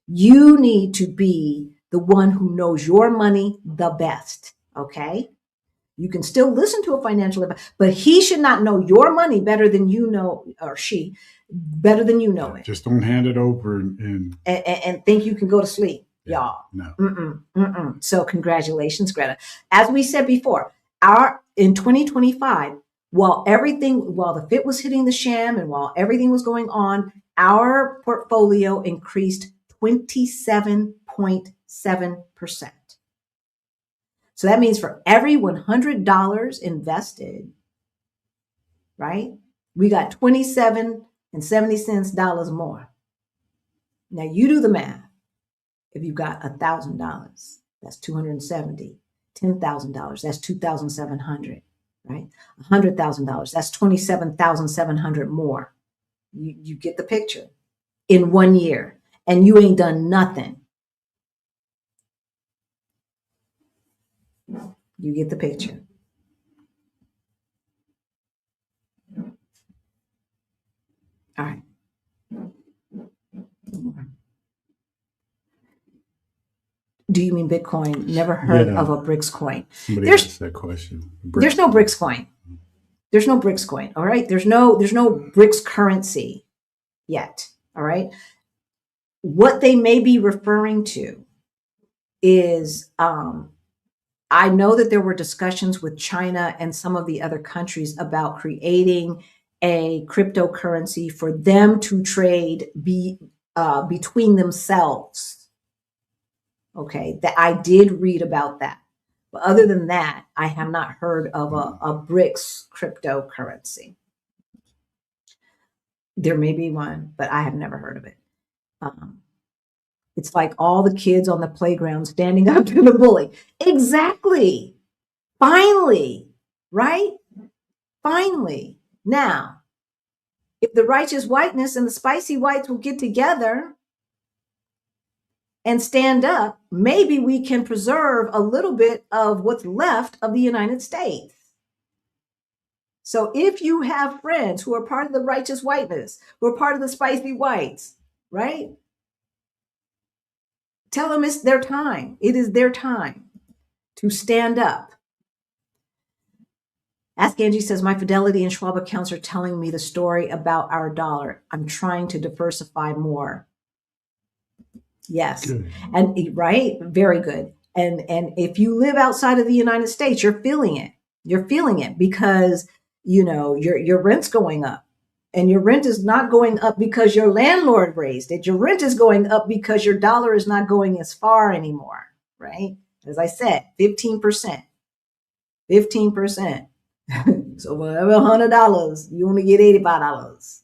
You need to be the one who knows your money the best, okay? You can still listen to a financial advisor, but he should not know your money better than you know, or she, better than you know it. Just don't hand it over and think you can go to sleep, y'all. No. So congratulations, Greta. As we said before, in 2025, while the fit was hitting the sham and while everything was going on, our portfolio increased 27.7%. So that means for every $100 invested, right, we got 27.70 dollars more. Now you do the math. If you got $1,000, that's $270. $10,000, that's $2,700, right? $100,000, that's $27,700 more. You get the picture in 1 year, and you ain't done nothing. You get the picture. All right. Do you mean Bitcoin? Never heard of a BRICS coin. Somebody asked that question. There's no BRICS coin. There's no BRICS coin. All right. There's no BRICS currency. yet. All right. What they may be referring to is I know that there were discussions with China and some of the other countries about creating a cryptocurrency for them to trade between themselves. Okay, that I did read about that. But other than that, I have not heard of a BRICS cryptocurrency. There may be one, but I have never heard of it. It's like all the kids on the playground standing up to the bully. Exactly. Finally, right? Finally. Now, if the righteous whiteness and the spicy whites will get together and stand up, maybe we can preserve a little bit of what's left of the United States. So if you have friends who are part of the righteous whiteness, who are part of the spicy whites, right? Tell them it's their time. It is their time to stand up. Ask Angie says, my Fidelity and Schwab accounts are telling me the story about our dollar. I'm trying to diversify more. Yes. Good. And right, very good. And if you live outside of the United States, you're feeling it. You're feeling it because, you know, your rent's going up. And your rent is not going up because your landlord raised it. Your rent is going up because your dollar is not going as far anymore, right? As I said, 15%. 15%. So for every $100, you only get $85.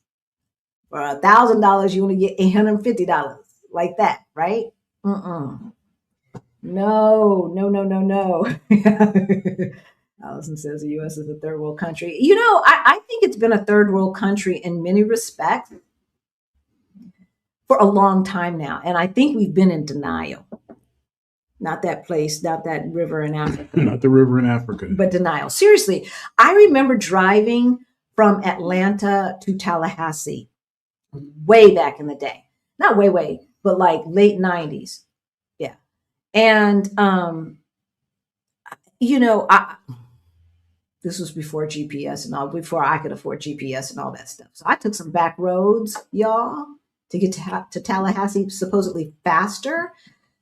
For $1,000, you only get $850. Like that, right? No. Allison says the U.S. is a third world country. You know, I think it's been a third world country in many respects for a long time now. And I think we've been in denial. Not that place, not that river in Africa. Not the river in Africa. But denial. Seriously, I remember driving from Atlanta to Tallahassee way back in the day. Not way, but like late 90s. Yeah. And, you know, this was before GPS and all, before I could afford GPS and all that stuff. So I took some back roads, y'all, to get to Tallahassee supposedly faster,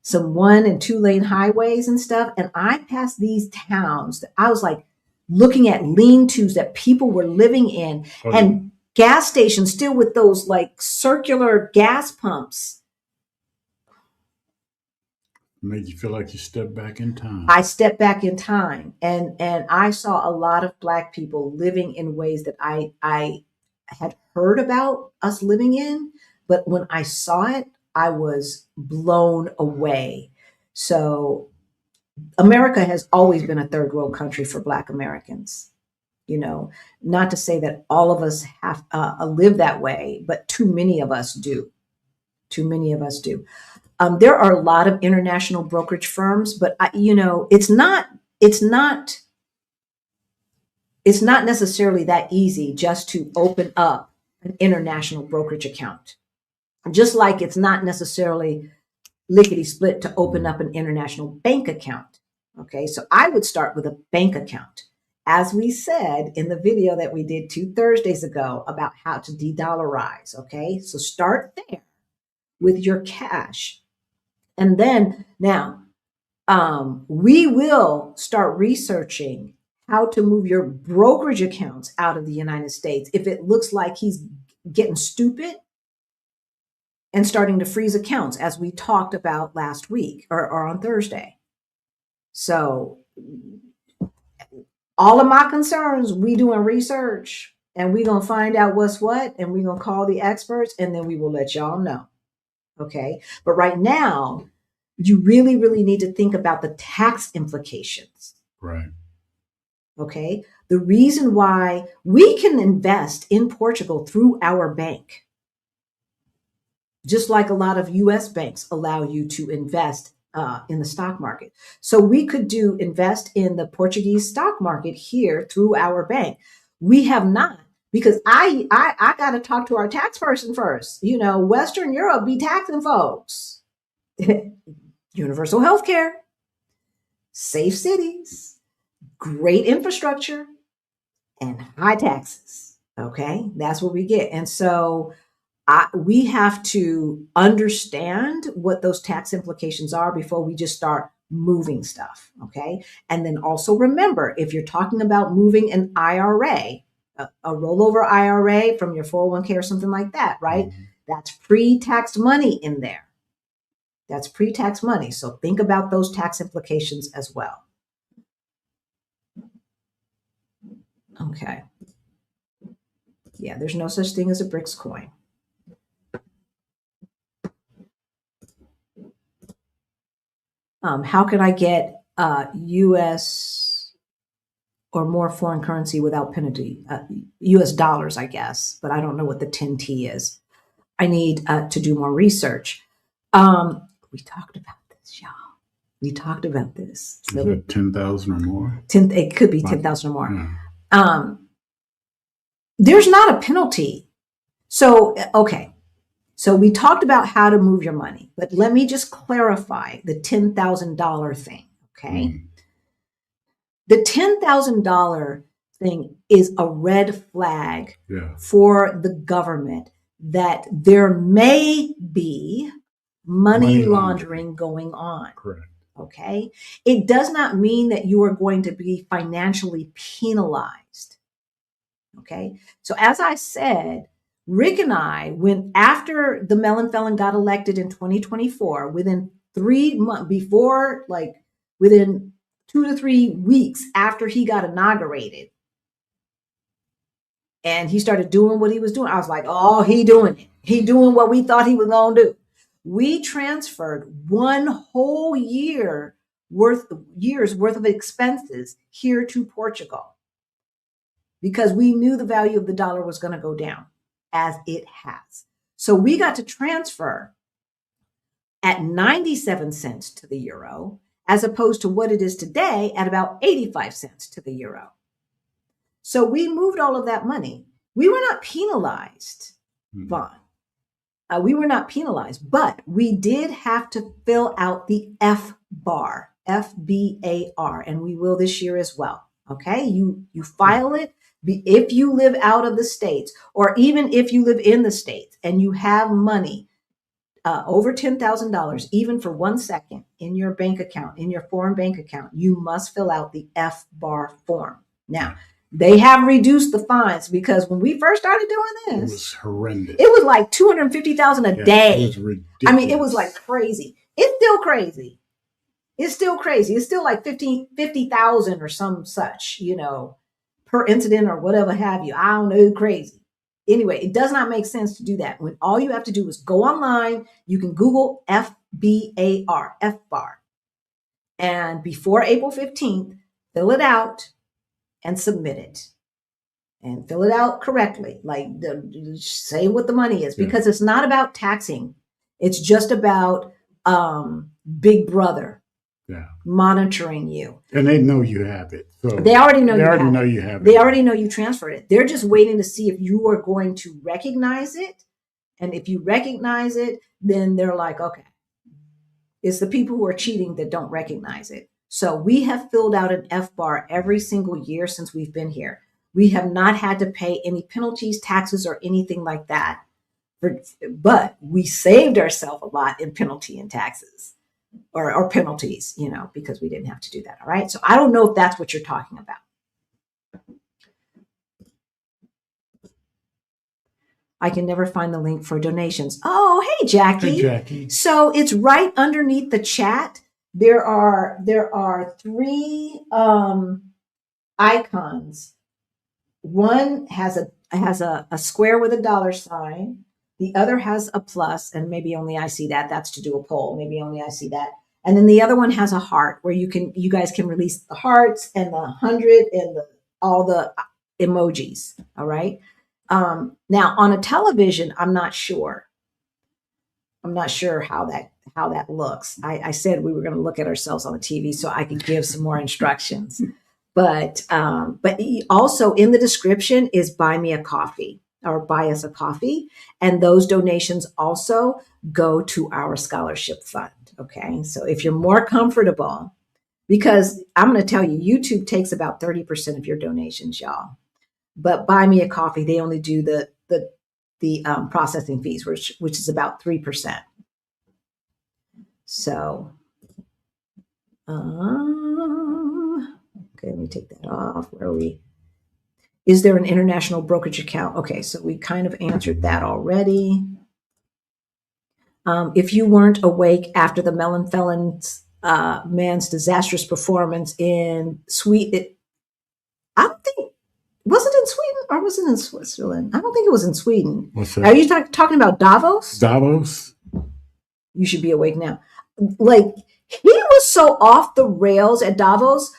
some 1 and 2 lane highways and stuff. And I passed these towns that I was like looking at lean-tos that people were living in and gas stations still with those like circular gas pumps. Made you feel like you stepped back in time. I stepped back in time, and I saw a lot of Black people living in ways that I had heard about us living in, but when I saw it, I was blown away. So America has always been a third world country for Black Americans. You know, not to say that all of us have live that way, but too many of us do. Too many of us do. There are a lot of international brokerage firms, but you know, it's not necessarily that easy just to open up an international brokerage account. Just like it's not necessarily lickety split to open up an international bank account. Okay, so I would start with a bank account. As we said in the video that we did 2 Thursdays ago about how to de-dollarize. Okay, so start there with your cash. And then now we will start researching how to move your brokerage accounts out of the United States if it looks like he's getting stupid and starting to freeze accounts, as we talked about last week or on Thursday. So all of my concerns, we doing research and we going to find out what's what, and we going to call the experts, and then we will let y'all know. Okay. But right now, you really, really need to think about the tax implications. Right. Okay. The reason why we can invest in Portugal through our bank, just like a lot of US banks allow you to invest in the stock market. So we could invest in the Portuguese stock market here through our bank. We have not, because I got to talk to our tax person first. You know, Western Europe be taxing folks. Universal health care, safe cities, great infrastructure, and high taxes. Okay, that's what we get. And so we have to understand what those tax implications are before we just start moving stuff. Okay. And then also remember, if you're talking about moving an IRA, a rollover IRA from your 401k or something like that, right? Mm-hmm. That's pre-tax money in there. That's pre-tax money. So think about those tax implications as well. Okay. Yeah, there's no such thing as a BRICS coin. How can I get US or more foreign currency without penalty? US dollars, I guess, but I don't know what the 10T is. I need to do more research. We talked about this, y'all. We talked about this. Is it 10,000 or more? It could be 10,000 or more. Yeah. There's not a penalty. So, okay. So we talked about how to move your money, but let me just clarify the $10,000 thing, okay? The $10,000 thing is a red flag for the government that there may be money laundering going on. Correct. Okay? It does not mean that you are going to be financially penalized. Okay? So as I said, Rick and I, when after the Mellon Felon got elected in 2024, within 3 months before, like within 2 to 3 weeks after he got inaugurated, and he started doing what he was doing, I was like, oh, he doing it. He doing what we thought he was gonna do. We transferred 1 whole year's worth of expenses here to Portugal because we knew the value of the dollar was going to go down, as it has. So we got to transfer at 97 cents to the euro, as opposed to what it is today at about 85 cents to the euro. So we moved all of that money. We were not penalized, Vaughn. We were not penalized, but we did have to fill out the FBAR, FBAR, and we will this year as well. Okay, you file it if you live out of the States, or even if you live in the States and you have money over $10,000, even for 1 second in your bank account, in your foreign bank account, you must fill out the FBAR form. Now, they have reduced the fines because when we first started doing this, it was horrendous. It was like $250,000 a day. It was ridiculous. I mean, it was like crazy. It's still crazy. It's still crazy. It's still like 50,000 or some such, per incident or whatever have you. I don't know, crazy. Anyway, it does not make sense to do that. When all you have to do is go online, you can Google FBAR, and before April 15th, fill it out and submit it. And fill it out correctly. Like, say what the money is, because it's not about taxing. It's just about Big Brother monitoring you. And they know you have it. So they already know you have it. They it. already know you transferred it. They're just waiting to see if you are going to recognize it. And if you recognize it, then they're like, okay. It's the people who are cheating that don't recognize it. So we have filled out an FBAR every single year since we've been here. We have not had to pay any penalties, taxes, or anything like that. But we saved ourselves a lot in penalty and taxes or penalties, because we didn't have to do that. All right. So I don't know if that's what you're talking about. I can never find the link for donations. Oh, hey, Jackie. Hey, Jackie. So it's right underneath the chat. There are 3 icons. One has a square with a $sign. The other has a plus, and maybe only I see that. That's to do a poll. Maybe only I see that. And then the other one has a heart where you guys can release the hearts and the 100 and all the emojis. All right. Now on a television, I'm not sure how that looks. I said we were going to look at ourselves on the TV so I could give some more instructions. But also in the description is buy me a coffee or buy us a coffee. And those donations also go to our scholarship fund. Okay. So if you're more comfortable, because I'm going to tell you, YouTube takes about 30% of your donations, y'all. But buy me a coffee, they only do the processing fees, which is about 3%. So, okay, let me take that off. Where are we? Is there an international brokerage account? Okay, so we kind of answered that already. If you weren't awake after the melon felon's man's disastrous performance in Sweden, I don't think, was it in Sweden or was it in Switzerland? I don't think it was in Sweden. What's that? Are you talking about Davos? Davos? You should be awake now. Like, he was so off the rails at Davos.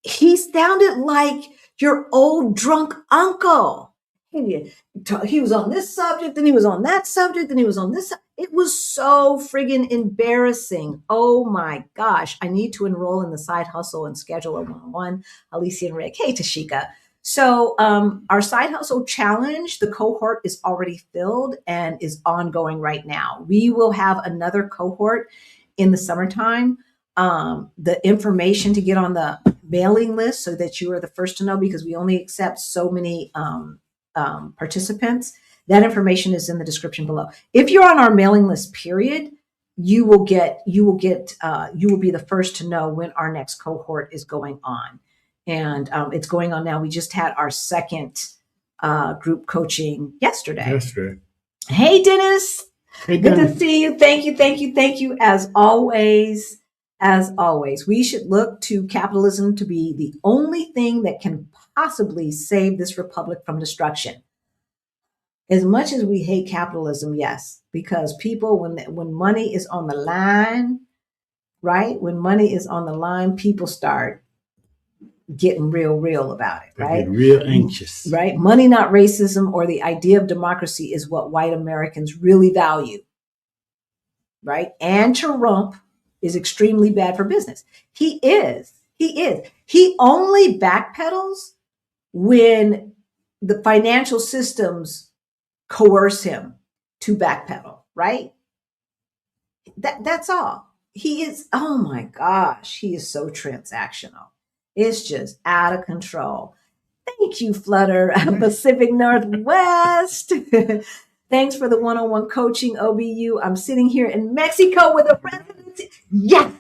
He sounded like your old drunk uncle. He was on this subject, then he was on that subject, then he was on this. It was so friggin' embarrassing. Oh my gosh. I need to enroll in the side hustle and schedule a one-on-one. Alicia and Rick. Hey, Tashika. So our side hustle challenge, the cohort is already filled and is ongoing right now. We will have another cohort in the summertime. The information to get on the mailing list so that you are the first to know, because we only accept so many participants. That information is in the description below. If you're on our mailing list, period, you will be the first to know when our next cohort is going on. And it's going on now. We just had our second group coaching yesterday. Hey, Dennis. Hey, Good Dennis. to see you. Thank you. As always, we should look to capitalism to be the only thing that can possibly save this republic from destruction. As much as we hate capitalism, yes, because people, when money is on the line, right? When money is on the line, people start getting real about it, right? Getting real anxious. Right? Money, not racism, or the idea of democracy is what white Americans really value, right? And Trump is extremely bad for business. He is. He only backpedals when the financial systems coerce him to backpedal, right? That's all. He is, oh my gosh, he is so transactional. It's just out of control. Thank you, Flutter, Pacific Northwest. Thanks for the one-on-one coaching, OBU. I'm sitting here in Mexico with a residency. Yes.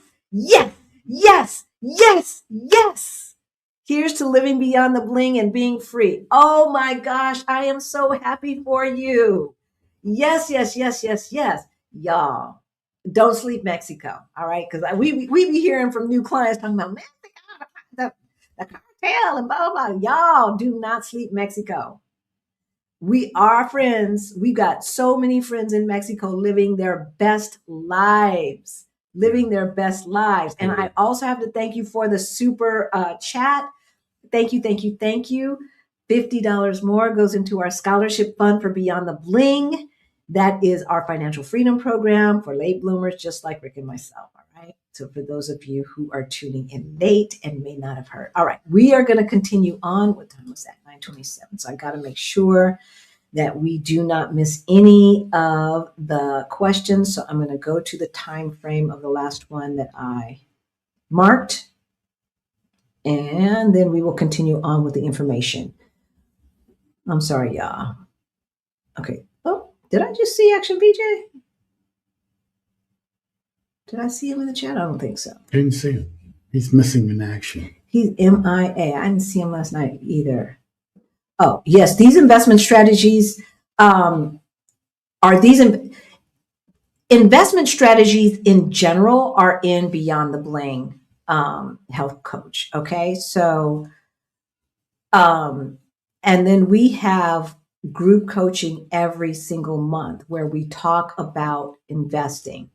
Here's to living beyond the bling and being free. Oh my gosh, I am so happy for you. Yes. Y'all, don't sleep Mexico, all right? Because we be hearing from new clients talking about Mexico, the cartel and blah, blah, blah. Y'all do not sleep Mexico. We are friends. We got so many friends in Mexico living their best lives. And I also have to thank you for the super chat. Thank you. $50 more goes into our scholarship fund for Beyond the Bling. That is our financial freedom program for late bloomers, just like Rick and myself. All right. So for those of you who are tuning in late and may not have heard. All right. We are going to continue on. What time was that? 9:27. So I got to make sure that we do not miss any of the questions. So I'm going to go to the time frame of the last one that I marked. And then we will continue on with the information. I'm sorry, y'all. Okay. Oh, did I just see Action VJ? Did I see him in the chat? I don't think so. Didn't see him. He's missing in action. He's MIA. I didn't see him last night either. Oh, yes. These investment strategies investment strategies in general are in Beyond the Bling health coach. Okay. So, and then we have group coaching every single month where we talk about investing.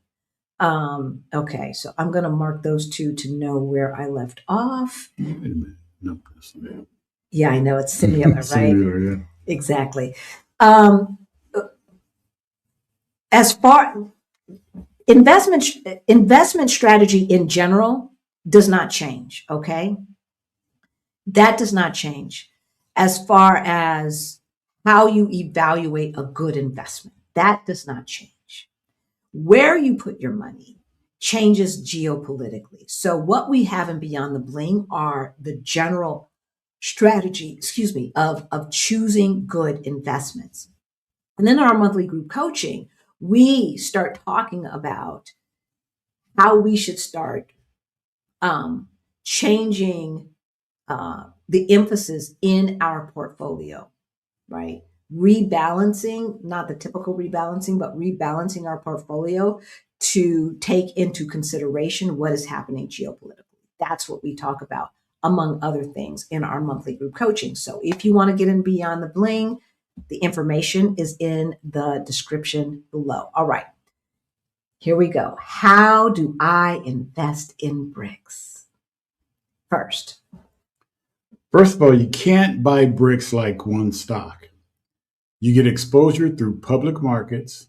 Okay. So I'm going to mark those two to know where I left off. Wait a minute. No, that's not. Yeah, I know it's similar, right? Similar, yeah. Exactly. As far investment strategy in general does not change. Okay. That does not change. As far as how you evaluate a good investment, that does not change. Where you put your money changes geopolitically. So what we have in Beyond the Bling are the general strategy, of choosing good investments. And then in our monthly group coaching, we start talking about how we should start changing the emphasis in our portfolio, right? Rebalancing, not the typical rebalancing, but rebalancing our portfolio to take into consideration what is happening geopolitically. That's what we talk about, among other things, in our monthly group coaching. So if you want to get in beyond the bling, the information is in the description below. All right, here we go. How do I invest in BRICS? First of all, you can't buy BRICS like one stock. You get exposure through public markets,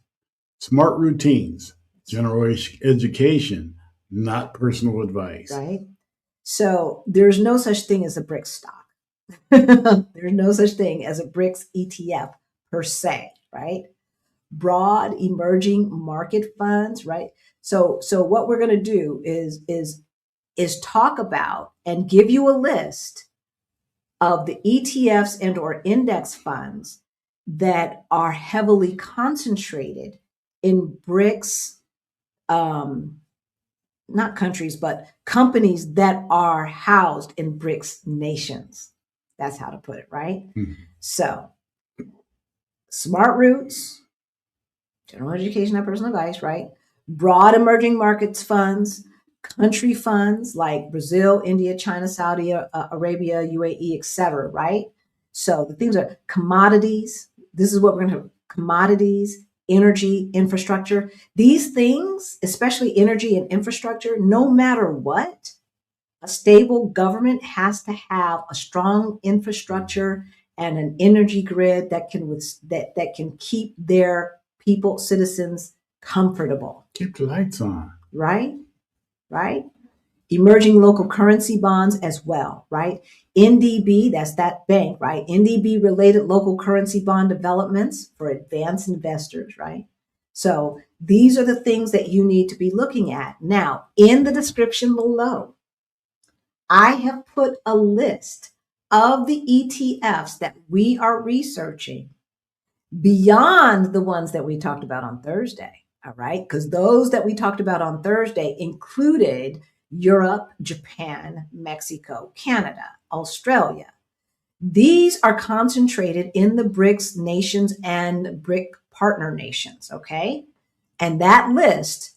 smart routines, general education, not personal advice. Right? So there's no such thing as a BRICS stock. There's no such thing as a BRICS ETF per se, right? Broad emerging market funds, right? So what we're going to do is talk about and give you a list of the ETFs and or index funds that are heavily concentrated in BRICS, not countries, but companies that are housed in BRICS nations. That's how to put it, right? Mm-hmm. So, smart roots, general education, not personal advice, right? Broad emerging markets funds, country funds like Brazil, India, China, Saudi Arabia, UAE, etc., right? So the things are commodities. This is what we're going to have: commodities, energy, infrastructure. These things, especially energy and infrastructure, no matter what, a stable government has to have a strong infrastructure and an energy grid that can keep their people, citizens, comfortable. Keep the lights on. Right? Right? Emerging local currency bonds as well, right? NDB, that's that bank, right? NDB related local currency bond developments for advanced investors, right? So these are the things that you need to be looking at. Now, in the description below, I have put a list of the ETFs that we are researching beyond the ones that we talked about on Thursday. All right. Because those that we talked about on Thursday included Europe, Japan, Mexico, Canada, Australia. These are concentrated in the BRICS nations and BRIC partner nations. Okay. And that list,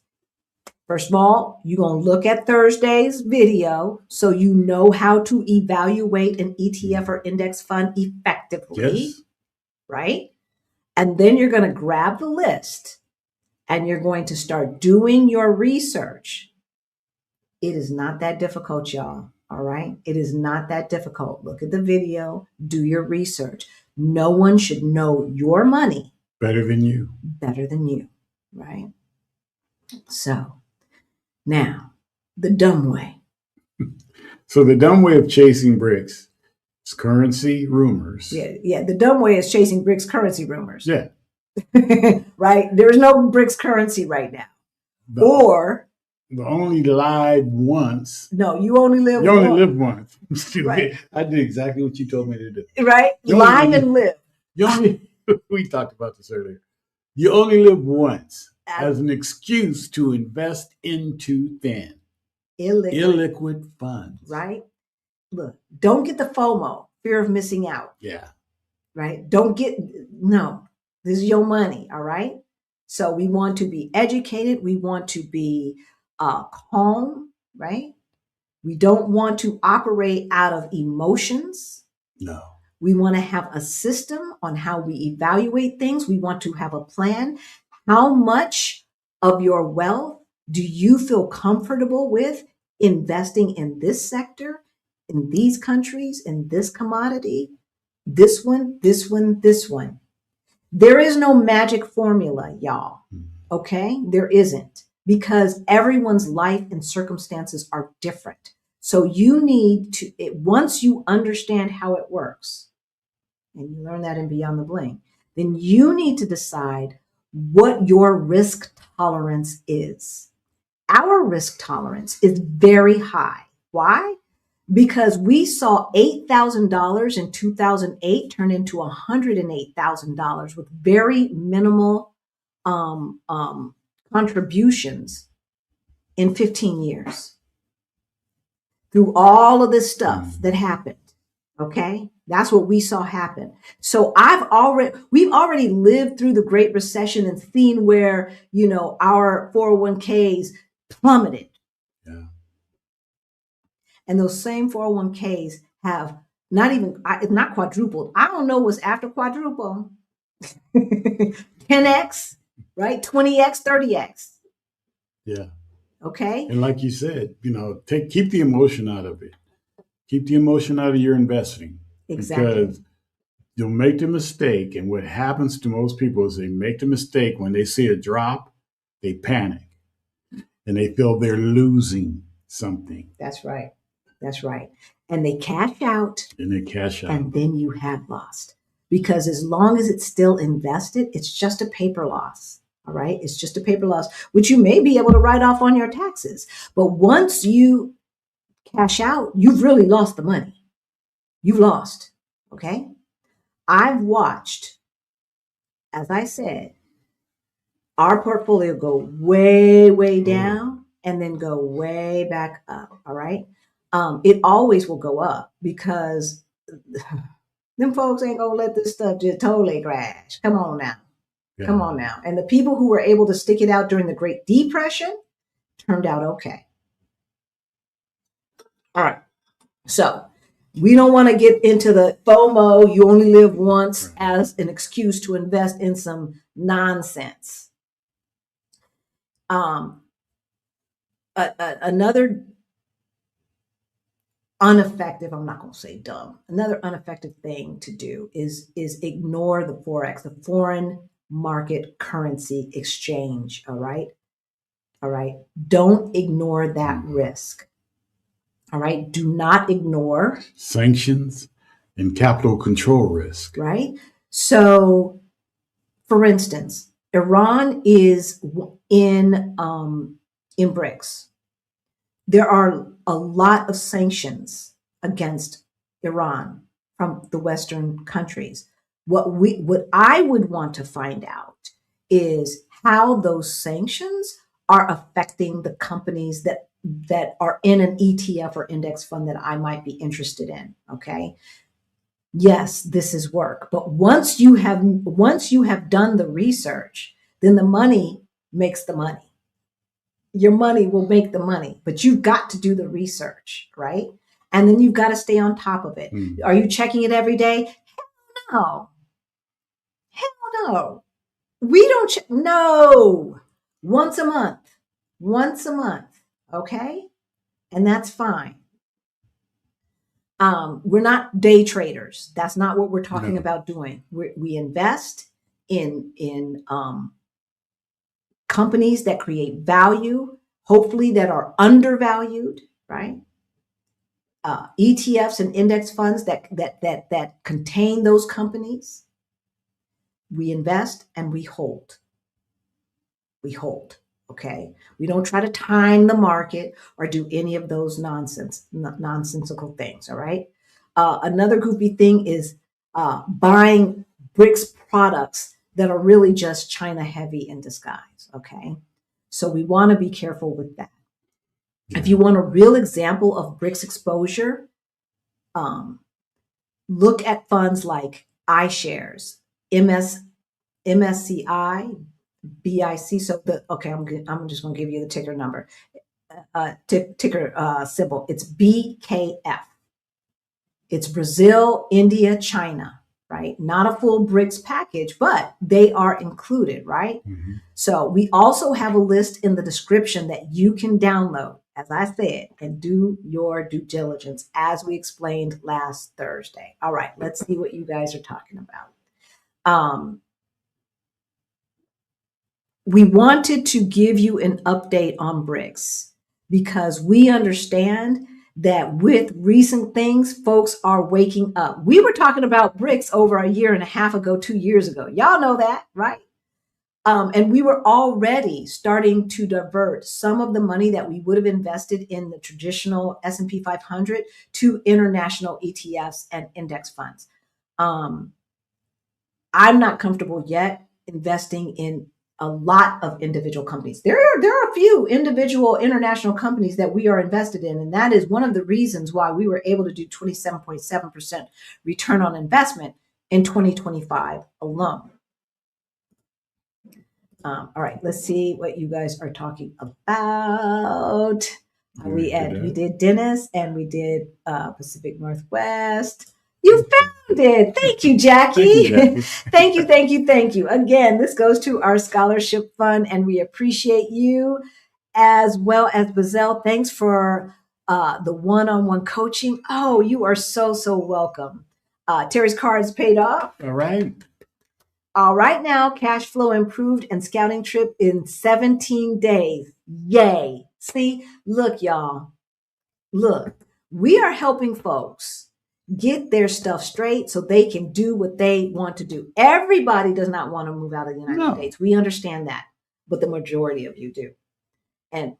first of all, you're going to look at Thursday's video so you know how to evaluate an ETF or index fund effectively. Yes. Right. And then you're going to grab the list and you're going to start doing your research. It is not that difficult, y'all. All right. It is not that difficult. Look at the video, do your research. No one should know your money better than you. Right? So now, the dumb way. So the dumb way of chasing BRICS is currency rumors. Yeah. The dumb way is chasing BRICS currency rumors. Yeah. Right? There's no BRICS currency right now. The only live once. No, you only live once. You only live once. Right. I did exactly what you told me to do. Right? Live and live. We talked about this earlier. You only live once as an excuse to invest into thin, illiquid funds. Right? Look, don't get the FOMO, fear of missing out. Yeah. Right? No, this is your money. All right? So we want to be educated. We want to be calm, right? We don't want to operate out of emotions. No. We want to have a system on how we evaluate things. We want to have a plan. How much of your wealth do you feel comfortable with investing in this sector, in these countries, in this commodity, this one, this one, this one? There is no magic formula, y'all. Okay? There isn't, because everyone's life and circumstances are different. So you need to, once you understand how it works, and you learn that in Beyond the Bling, then you need to decide what your risk tolerance is. Our risk tolerance is very high. Why? because we saw $8,000 in 2008 turn into $108,000 with very minimal contributions in 15 years through all of this stuff that happened. Okay, that's what we saw happen. So we've already lived through the Great Recession and seen where, you know, our 401ks plummeted. Yeah. And those same 401ks have not quadrupled. I don't know what's after quadruple. 10x, right? 20x, 30x. Yeah. Okay. And like you said, you know, keep the emotion out of it. Keep the emotion out of your investing. Exactly. Because you'll make the mistake. And what happens to most people is they make the mistake when they see a drop, they panic and they feel they're losing something. That's right. That's right. And they cash out. And they cash out. And then you have lost. Because as long as it's still invested, it's just a paper loss. All right. It's just a paper loss, which you may be able to write off on your taxes. But once you cash out, you've really lost the money. You've lost. Okay. I've watched, as I said, our portfolio go way, way down and then go way back up. All right. It always will go up because them folks ain't gonna let this stuff just totally crash. Come on now. Yeah. Come on now. And the people who were able to stick it out during the Great Depression turned out okay. All right. So we don't want to get into the FOMO, you only live once, as an excuse to invest in some nonsense. Another ineffective, I'm not going to say dumb, another ineffective thing to do is ignore the Forex, the foreign market currency exchange. All right. All right. Don't ignore that risk. All right. Do not ignore sanctions and capital control risk. Right. So, for instance, Iran is in BRICS. There are a lot of sanctions against Iran from the Western countries. What I would want to find out is how those sanctions are affecting the companies that are in an ETF or index fund that I might be interested in. Okay. Yes, this is work. But once you have done the research, then the money makes the money. Your money will make the money, but you've got to do the research, right? And then you've got to stay on top of it. Are you checking it every day? Hell no. Hell no. We don't no. Once a month. Okay? And that's fine. We're not day traders. That's not what we're talking about doing. We invest in companies that create value, hopefully that are undervalued, right? ETFs and index funds that contain those companies. We invest and we hold. We hold. Okay. We don't try to time the market or do any of those nonsensical things. All right. Another goofy thing is buying BRICS products that are really just China heavy in disguise. Okay. So we want to be careful with that. Yeah. If you want a real example of BRICS exposure, look at funds like iShares, MSCI, BIC. So I'm just going to give you the ticker number, ticker symbol. It's BKF. It's Brazil, India, China, right? Not a full BRICS package, but they are included, right? Mm-hmm. So we also have a list in the description that you can download, as I said, and do your due diligence as we explained last Thursday. All right, let's see what you guys are talking about. We wanted to give you an update on BRICS because we understand that with recent things, folks are waking up. We were talking about BRICS over a year and a half ago, 2 years ago. Y'all know that, right? And we were already starting to divert some of the money that we would have invested in the traditional S&P 500 to international ETFs and index funds. I'm not comfortable yet investing in a lot of individual companies. There are a few individual international companies that we are invested in, and that is one of the reasons why we were able to do 27.7% return on investment in 2025 alone. All right, let's see what you guys are talking about. We did Dennis and we did Pacific Northwest. You found it. Thank you, Jackie. Thank you. Again, this goes to our scholarship fund, and we appreciate you, as well as Bazelle. Thanks for the one-on-one coaching. Oh, you are so welcome. Terry's card is paid off. All right. Right now, cash flow improved and scouting trip in 17 days. Yay. See, look, y'all. Look, we are helping folks get their stuff straight so they can do what they want to do. Everybody does not want to move out of the United States. We understand that, but the majority of you do. And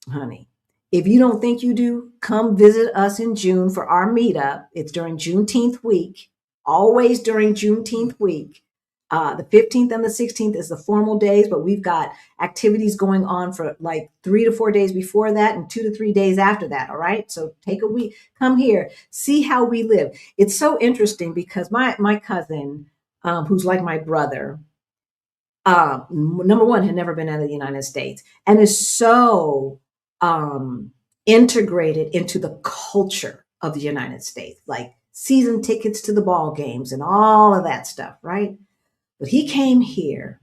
honey, if you don't think you do, come visit us in June for our meetup. It's during Juneteenth week, always during Juneteenth week. The 15th and the 16th is the formal days, but we've got activities going on for like 3 to 4 days before that and 2 to 3 days after that. All right. So take a week, come here, see how we live. It's so interesting because my cousin, who's like my brother, number one, had never been out of the United States and is so integrated into the culture of the United States, like season tickets to the ball games and all of that stuff. Right. But he came here,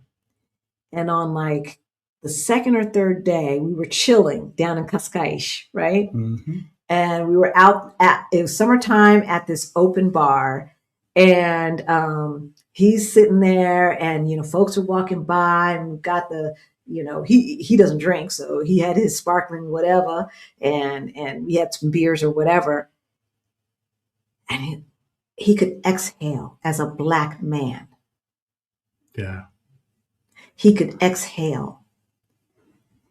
and on like the second or third day, we were chilling down in Cascais, right? Mm-hmm. And we were it was summertime at this open bar, and he's sitting there, and folks are walking by, and we've got the he doesn't drink, so he had his sparkling whatever, and we had some beers or whatever, and he could exhale as a Black man. Yeah. He could exhale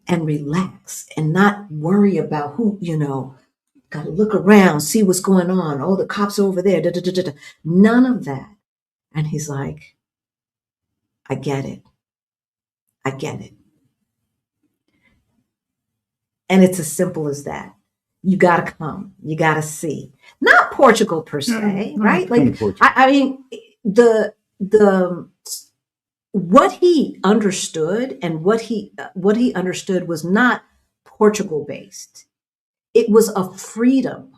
and relax and not worry about who, got to look around, see what's going on. Oh, the cops are over there. Da, da, da, da. None of that. And he's like, I get it. I get it. And it's as simple as that. You got to come. You got to see. Not Portugal per se, right? Like, I mean, the what he understood and what he understood was not Portugal based. It was a freedom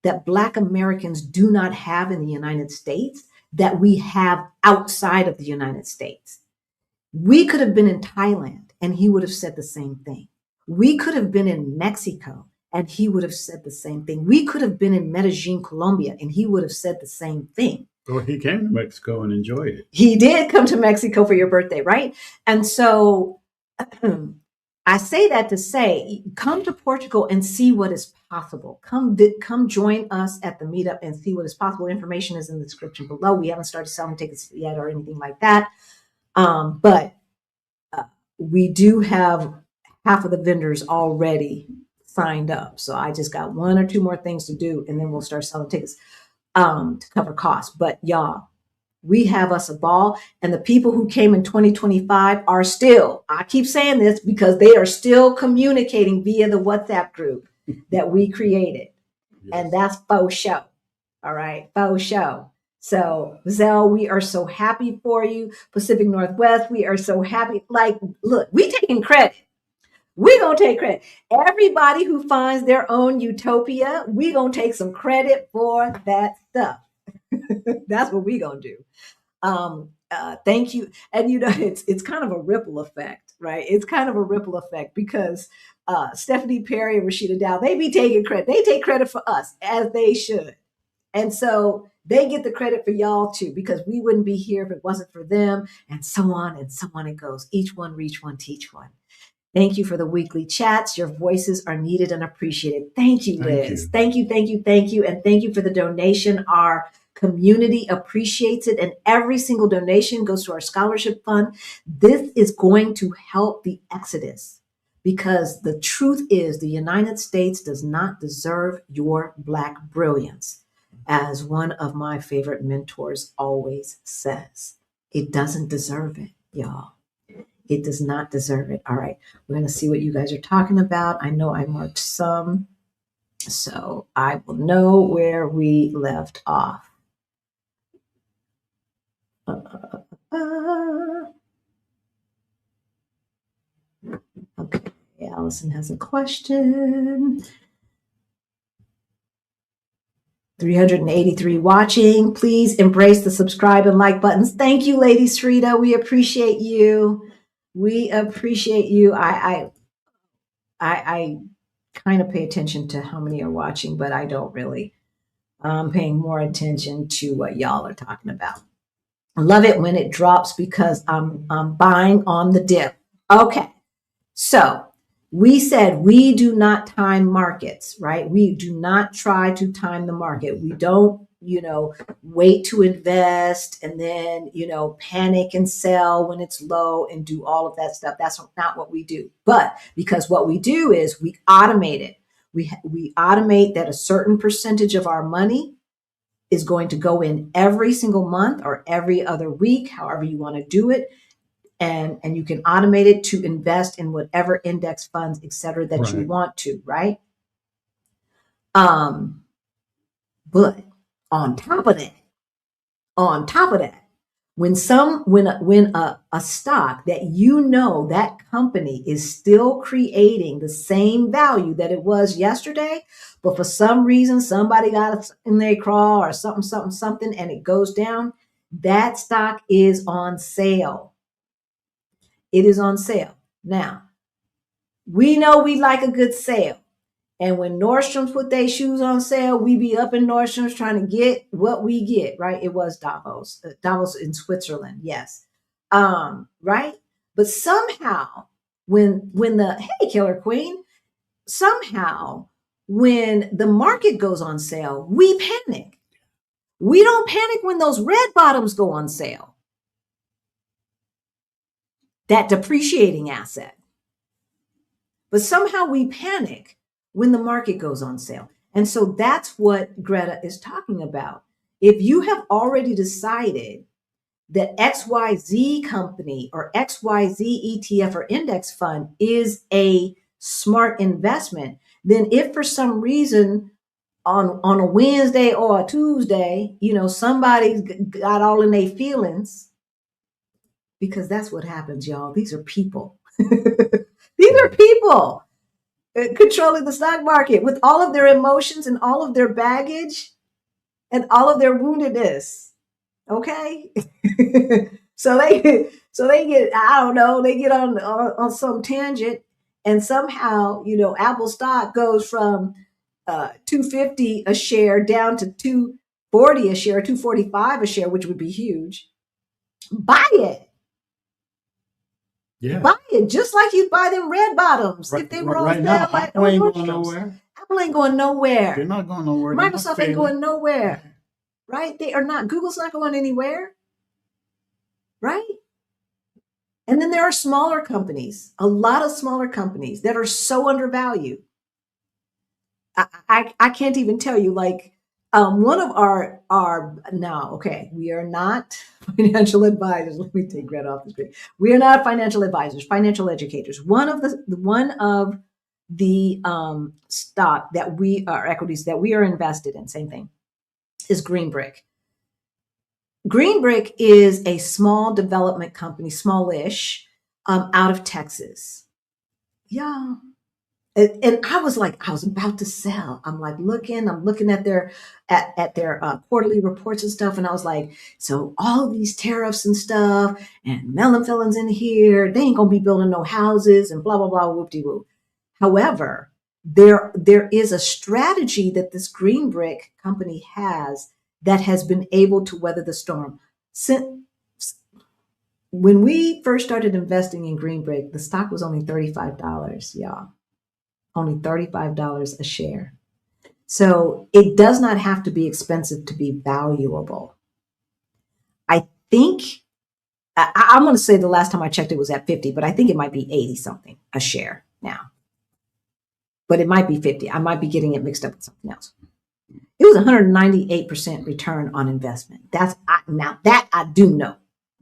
that Black Americans do not have in the United States that we have outside of the United States. We could have been in Thailand and he would have said the same thing. We could have been in Mexico and he would have said the same thing. We could have been in Medellin, Colombia, and he would have said the same thing. Well, he came to Mexico and enjoyed it. He did come to Mexico for your birthday, right? And so I say that to say, come to Portugal and see what is possible. Come join us at the meetup and see what is possible. Information is in the description below. We haven't started selling tickets yet or anything like that. But we do have half of the vendors already signed up. So I just got 1 or 2 more things to do, and then we'll start selling tickets to cover costs. But y'all, we have us a ball, and the people who came in 2025 are still, I keep saying this because they are still communicating via the WhatsApp group that we created. Yes. And that's faux show. All right. Faux show. So Zell, we are so happy for you. Pacific Northwest, we are so happy. Like, look, we taking credit. We're going to take credit. Everybody who finds their own utopia, we're going to take some credit for that stuff. That's what we're going to do. Thank you. And it's kind of a ripple effect, right? It's kind of a ripple effect because Stephanie Perry and Rashida Dow, they be taking credit. They take credit for us, as they should. And so they get the credit for y'all too, because we wouldn't be here if it wasn't for them, and so on it goes. Each one, reach one, teach one. Thank you for the weekly chats. Your voices are needed and appreciated. Thank you, Liz. Thank you. And thank you for the donation. Our community appreciates it, and every single donation goes to our scholarship fund. This is going to help the exodus, because the truth is the United States does not deserve your Black brilliance. As one of my favorite mentors always says, it doesn't deserve it, y'all. It does not deserve it. All right, we're going to see what you guys are talking about. I know I marked some, so I will know where we left off. Okay, Allison has a question. 383 watching. Please embrace the subscribe and like buttons. Thank you, Lady Srita. We appreciate you. We appreciate you. I kind of pay attention to how many are watching, but I don't really. I'm paying more attention to what y'all are talking about. I love it when it drops because I'm buying on the dip. Okay, so we said we do not time markets, right? We do not try to time the market. We don't, wait to invest and then, panic and sell when it's low and do all of that stuff. That's not what we do. But because what we do is we automate it. We automate that a certain percentage of our money is going to go in every single month or every other week, however you want to do it. And you can automate it to invest in whatever index funds, et cetera, that you want to, right? But on top of that, when a stock that that company is still creating the same value that it was yesterday, but for some reason somebody got in their craw or something, and it goes down, that stock is on sale. It is on sale. Now, we know we like a good sale. And when Nordstrom's put their shoes on sale, we be up in Nordstrom's trying to get what we get, right? It was Davos in Switzerland, yes. Right? But somehow, when hey, Killer Queen, somehow, when the market goes on sale, we panic. We don't panic when those red bottoms go on sale. That depreciating asset. But somehow we panic when the market goes on sale. And so that's what Greta is talking about. If you have already decided that XYZ company or XYZ ETF or index fund is a smart investment, then if for some reason on a Wednesday or a Tuesday, somebody's got all in their feelings, because that's what happens, y'all. These are people. These are people controlling the stock market with all of their emotions and all of their baggage and all of their woundedness. Okay. so they get, I don't know, they get on some tangent, and somehow, Apple stock goes from $250 a share down to $240 a share, $245 a share, which would be huge. Buy it. Yeah. Buy it just like you'd buy them red bottoms if they were on sale. Now, Apple ain't going nowhere. Apple ain't going nowhere. They're not going nowhere. Microsoft ain't going nowhere. Yeah. Right? They are not. Google's not going anywhere. Right? And then there are smaller companies, a lot of smaller companies that are so undervalued. I can't even tell you, like, one of our now, okay, we are not financial advisors. Let me take Greta off the screen. We are not financial advisors, financial educators. One of the stock that we are equities that we are invested in, same thing, is Green Brick. Green Brick is a small development company, smallish, out of Texas. Yeah. And I was about to sell. I'm looking at their quarterly reports and stuff. And I was like, so all of these tariffs and stuff and melon felons in here, they ain't going to be building no houses and blah, blah, blah, whoop-de-whoop. However, there is a strategy that this Green Brick company has that has been able to weather the storm. When we first started investing in Green Brick, the stock was only $35, y'all. Only $35 a share. So it does not have to be expensive to be valuable. I think, I'm going to say the last time I checked it was at 50, but I think it might be 80 something a share now. But it might be 50. I might be getting it mixed up with something else. It was 198% return on investment. Now that I do know.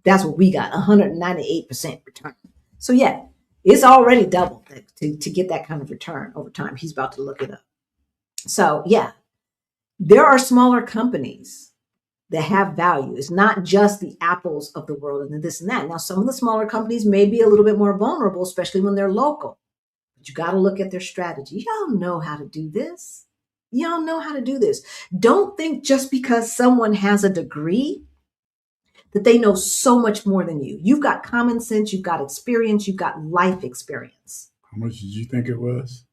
That's what we got, 198% return. So yeah, it's already doubled to get that kind of return over time. He's about to look it up. So yeah, there are smaller companies that have value. It's not just the Apples of the world and this and that. Now, some of the smaller companies may be a little bit more vulnerable, especially when they're local. But you got to look at their strategy. Y'all know how to do this. Y'all know how to do this. Don't think just because someone has a degree that they know so much more than you. You've got common sense, you've got experience, you've got life experience. How much did you think it was?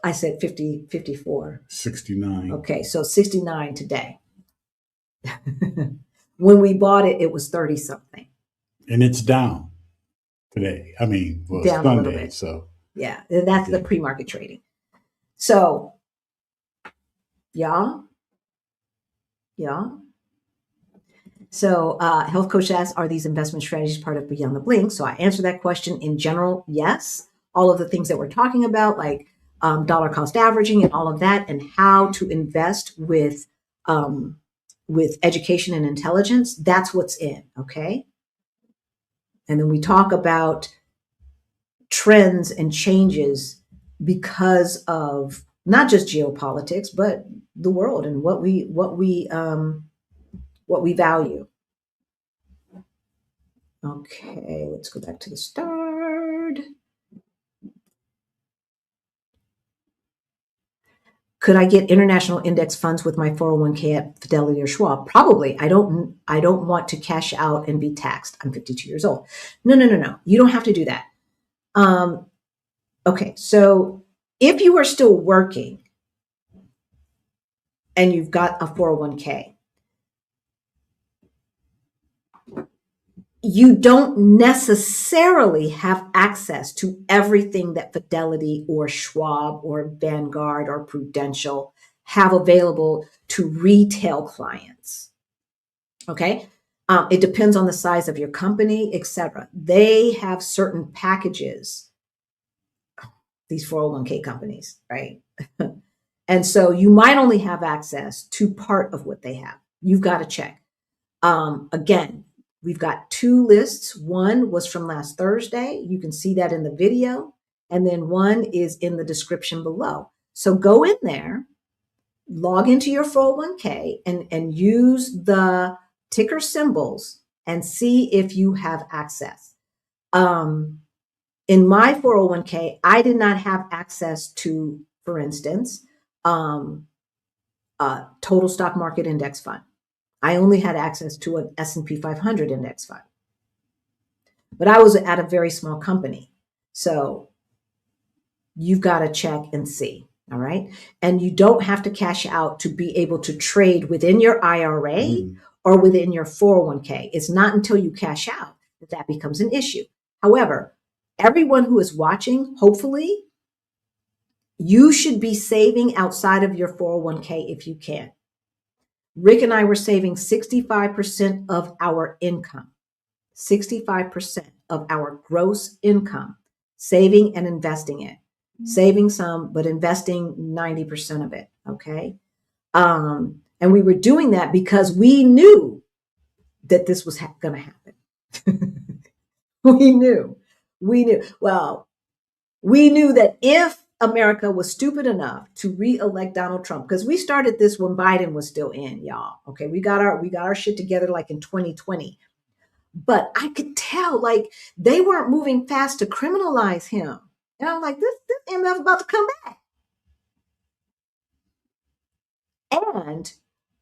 I said 50, 54. 69. Okay, so 69 today. When we bought it, it was 30 something. And it's down today. I mean, well, down Sunday, a little bit. So yeah, that's the pre-market trading. So, y'all. So, Health Coach asks, are these investment strategies part of Beyond the Blink? So I answer that question in general, yes. All of the things that we're talking about, like dollar cost averaging and all of that, and how to invest with education and intelligence, that's what's in, okay? And then we talk about trends and changes because of not just geopolitics, but the world and what we value. Okay, let's go back to the start. Could I get international index funds with my 401k at Fidelity or Schwab? Probably. I don't want to cash out and be taxed. I'm 52 years old. No. You don't have to do that. Okay, so if you are still working and you've got a 401k, you don't necessarily have access to everything that Fidelity or Schwab or Vanguard or Prudential have available to retail clients. Okay. It depends on the size of your company, etc. They have certain packages, these 401k companies, right? And so you might only have access to part of what they have. You've got to check. Again, we've got two lists. One was from last Thursday. You can see that in the video. And then one is in the description below. So go in there, log into your 401k and use the ticker symbols and see if you have access. In my 401k, I did not have access to, for instance, total stock market index fund. I only had access to an S&P 500 index fund. But I was at a very small company. So you've got to check and see. All right. And you don't have to cash out to be able to trade within your IRA or within your 401k. It's not until you cash out that that becomes an issue. However, everyone who is watching, hopefully, you should be saving outside of your 401k if you can. Rick and I were saving 65% of our income, 65% of our gross income, saving and investing it. Saving some, but investing 90% of it. Okay. And we were doing that because we knew that this was going to happen. we knew. Well, we knew that if America was stupid enough to re-elect Donald Trump, because we started this when Biden was still in, y'all. Okay. We got our shit together like in 2020. But I could tell like they weren't moving fast to criminalize him. And I'm like, this MF about to come back. And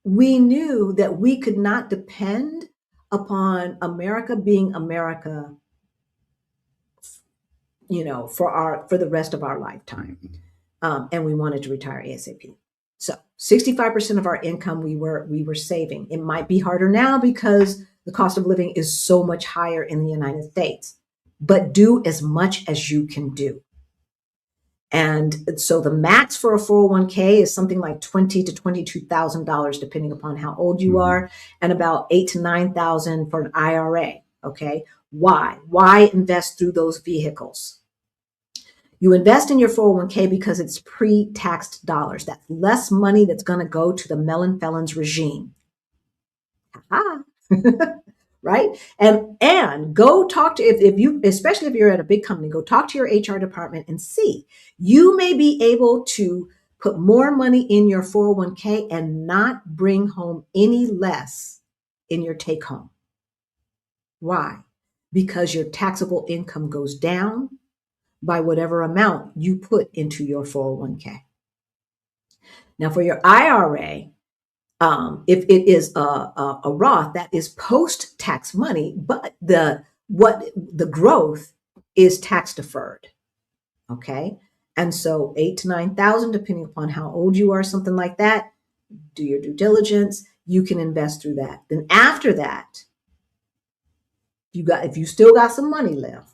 we knew that we could not depend upon America being America, for the rest of our lifetime. And we wanted to retire ASAP. So 65% of our income we were saving. It might be harder now because the cost of living is so much higher in the United States. But do as much as you can do. And so the max for a 401k is something like $20,000 to $22,000, depending upon how old you are, and about $8,000 to $9,000 for an IRA. Okay. Why invest through those vehicles? You invest in your 401k because it's pre-taxed dollars. That's less money that's going to go to the melon felons regime. Right? And go talk to, if you, especially if you're at a big company, go talk to your HR department and see. You may be able to put more money in your 401k and not bring home any less in your take home. Why? Because your taxable income goes down by whatever amount you put into your 401k. Now for your IRA, if it is a Roth, that is post-tax money, but the growth is tax deferred. Okay, and so 8,000 to 9,000, depending upon how old you are, something like that. Do your due diligence. You can invest through that. Then after that, if you still got some money left,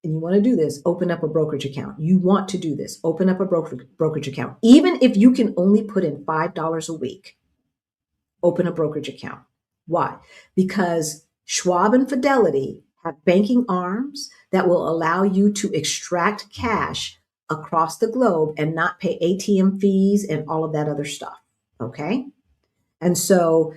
and you want to do this, open up a brokerage account. You want to do this, open up a brokerage account. Even if you can only put in $5 a week, open a brokerage account. Why? Because Schwab and Fidelity have banking arms that will allow you to extract cash across the globe and not pay ATM fees and all of that other stuff. Okay. And so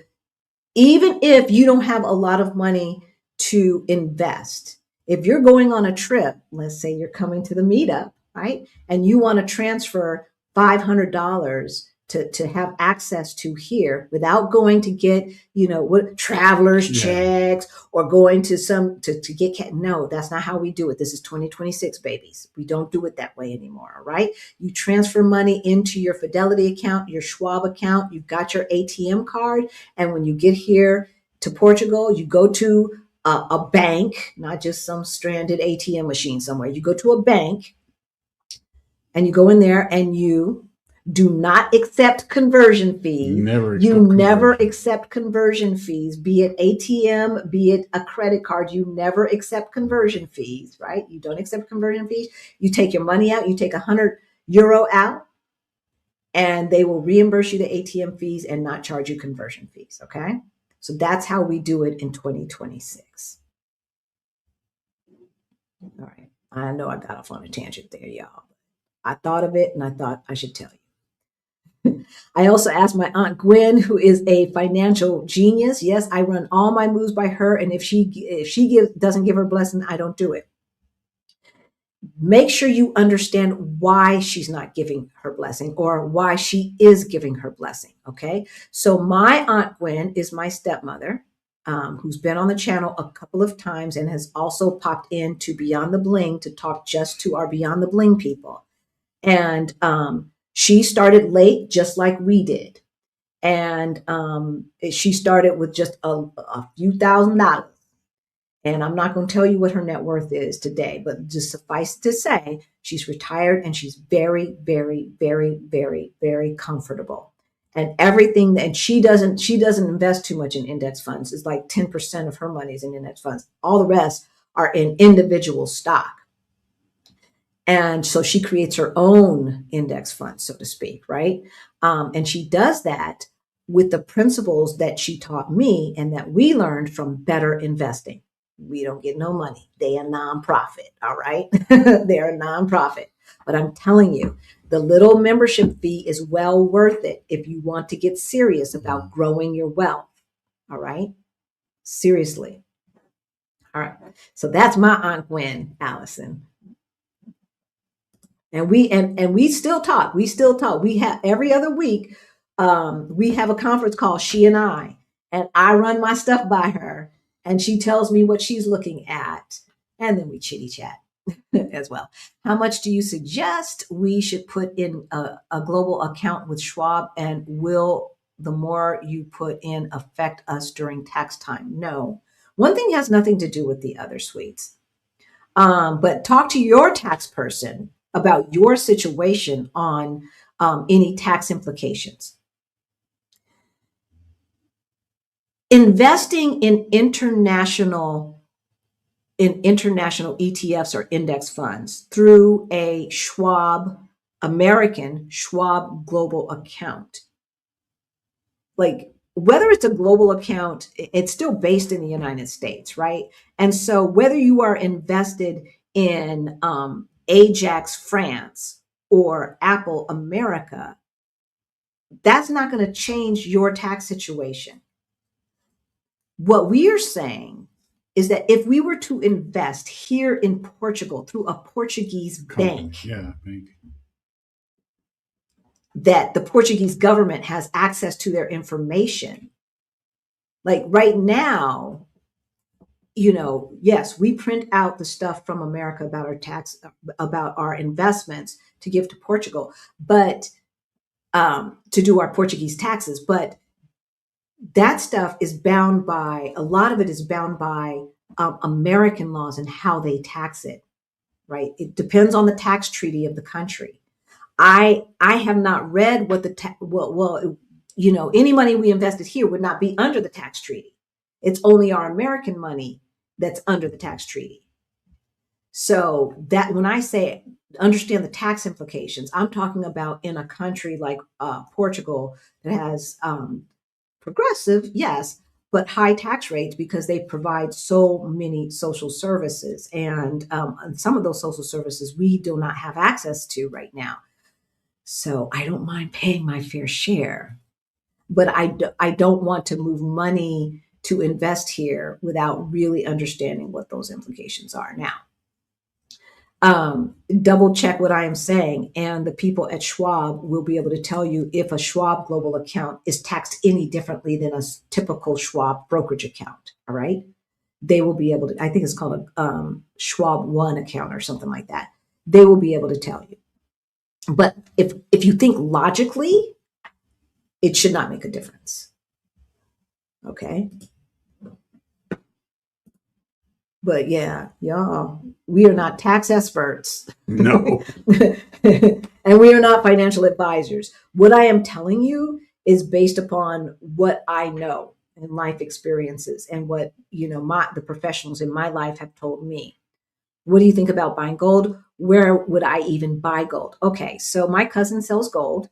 even if you don't have a lot of money to invest, if you're going on a trip, let's say you're coming to the meetup, right? And you want to transfer $500 to have access to here without going to get, what travelers checks or going to to get, no, that's not how we do it. This is 2026, babies. We don't do it that way anymore. All right. You transfer money into your Fidelity account, your Schwab account, you've got your ATM card. And when you get here to Portugal, you go to a bank, not just some stranded ATM machine somewhere. You go to a bank and you go in there and you do not accept conversion fees. Never accept conversion fees, be it ATM, be it a credit card. You never accept conversion fees, right? You don't accept conversion fees. You take your money out, you take €100 out, and they will reimburse you the ATM fees and not charge you conversion fees, okay? So that's how we do it in 2026. All right. I know I got off on a tangent there, y'all. I thought of it and I thought I should tell you. I also asked my Aunt Gwen, who is a financial genius. Yes, I run all my moves by her. And if she doesn't give her blessing, I don't do it. Make sure you understand why she's not giving her blessing or why she is giving her blessing. Okay. So my Aunt Gwen is my stepmother, who's been on the channel a couple of times and has also popped into Beyond the Bling to talk just to our Beyond the Bling people. And, she started late, just like we did. And she started with just a few $1,000s. And I'm not going to tell you what her net worth is today, but just suffice to say, she's retired and she's very, very, very, very, very comfortable. And everything, and she doesn't invest too much in index funds. It's like 10% of her money is in index funds. All the rest are in individual stock. And so she creates her own index fund, so to speak, right? And she does that with the principles that she taught me and that we learned from Better Investing. We don't get no money. They are nonprofit, all right? They are nonprofit. But I'm telling you, the little membership fee is well worth it if you want to get serious about growing your wealth, all right? Seriously. All right. So that's my Aunt Gwen, Allison. And we still talk. We have every other week. We have a conference call, she and I run my stuff by her and she tells me what she's looking at. And then we chitty chat as well. How much do you suggest we should put in a global account with Schwab, and will the more you put in affect us during tax time? No, one thing has nothing to do with the other, sweets. But talk to your tax person about your situation on any tax implications. Investing in international in international ETFs or index funds through a American Schwab global account. Like, whether it's a global account, it's still based in the United States, right? And so whether you are invested in Ajax France or Apple America, that's not going to change your tax situation. What we are saying is that if we were to invest here in Portugal through a Portuguese bank, that the Portuguese government has access to their information, like right now, yes, we print out the stuff from America about about our investments to give to Portugal, but to do our Portuguese taxes. But that stuff is bound by, a lot of it is bound by American laws and how they tax it, right? It depends on the tax treaty of the country. I have not read what any money we invested here would not be under the tax treaty. It's only our American money that's under the tax treaty. So that when I say understand the tax implications, I'm talking about in a country like Portugal that has progressive, yes, but high tax rates because they provide so many social services. And some of those social services we do not have access to right now. So I don't mind paying my fair share, but I don't want to move money to invest here without really understanding what those implications are. Now, double check what I am saying, and the people at Schwab will be able to tell you if a Schwab global account is taxed any differently than a typical Schwab brokerage account. All right. They will be able to, I think it's called a Schwab One account or something like that. They will be able to tell you. But if you think logically, it should not make a difference. Okay. But yeah, y'all, we are not tax experts. No. And we are not financial advisors. What I am telling you is based upon what I know and life experiences and what, the professionals in my life have told me. What do you think about buying gold? Where would I even buy gold? Okay, so my cousin sells gold.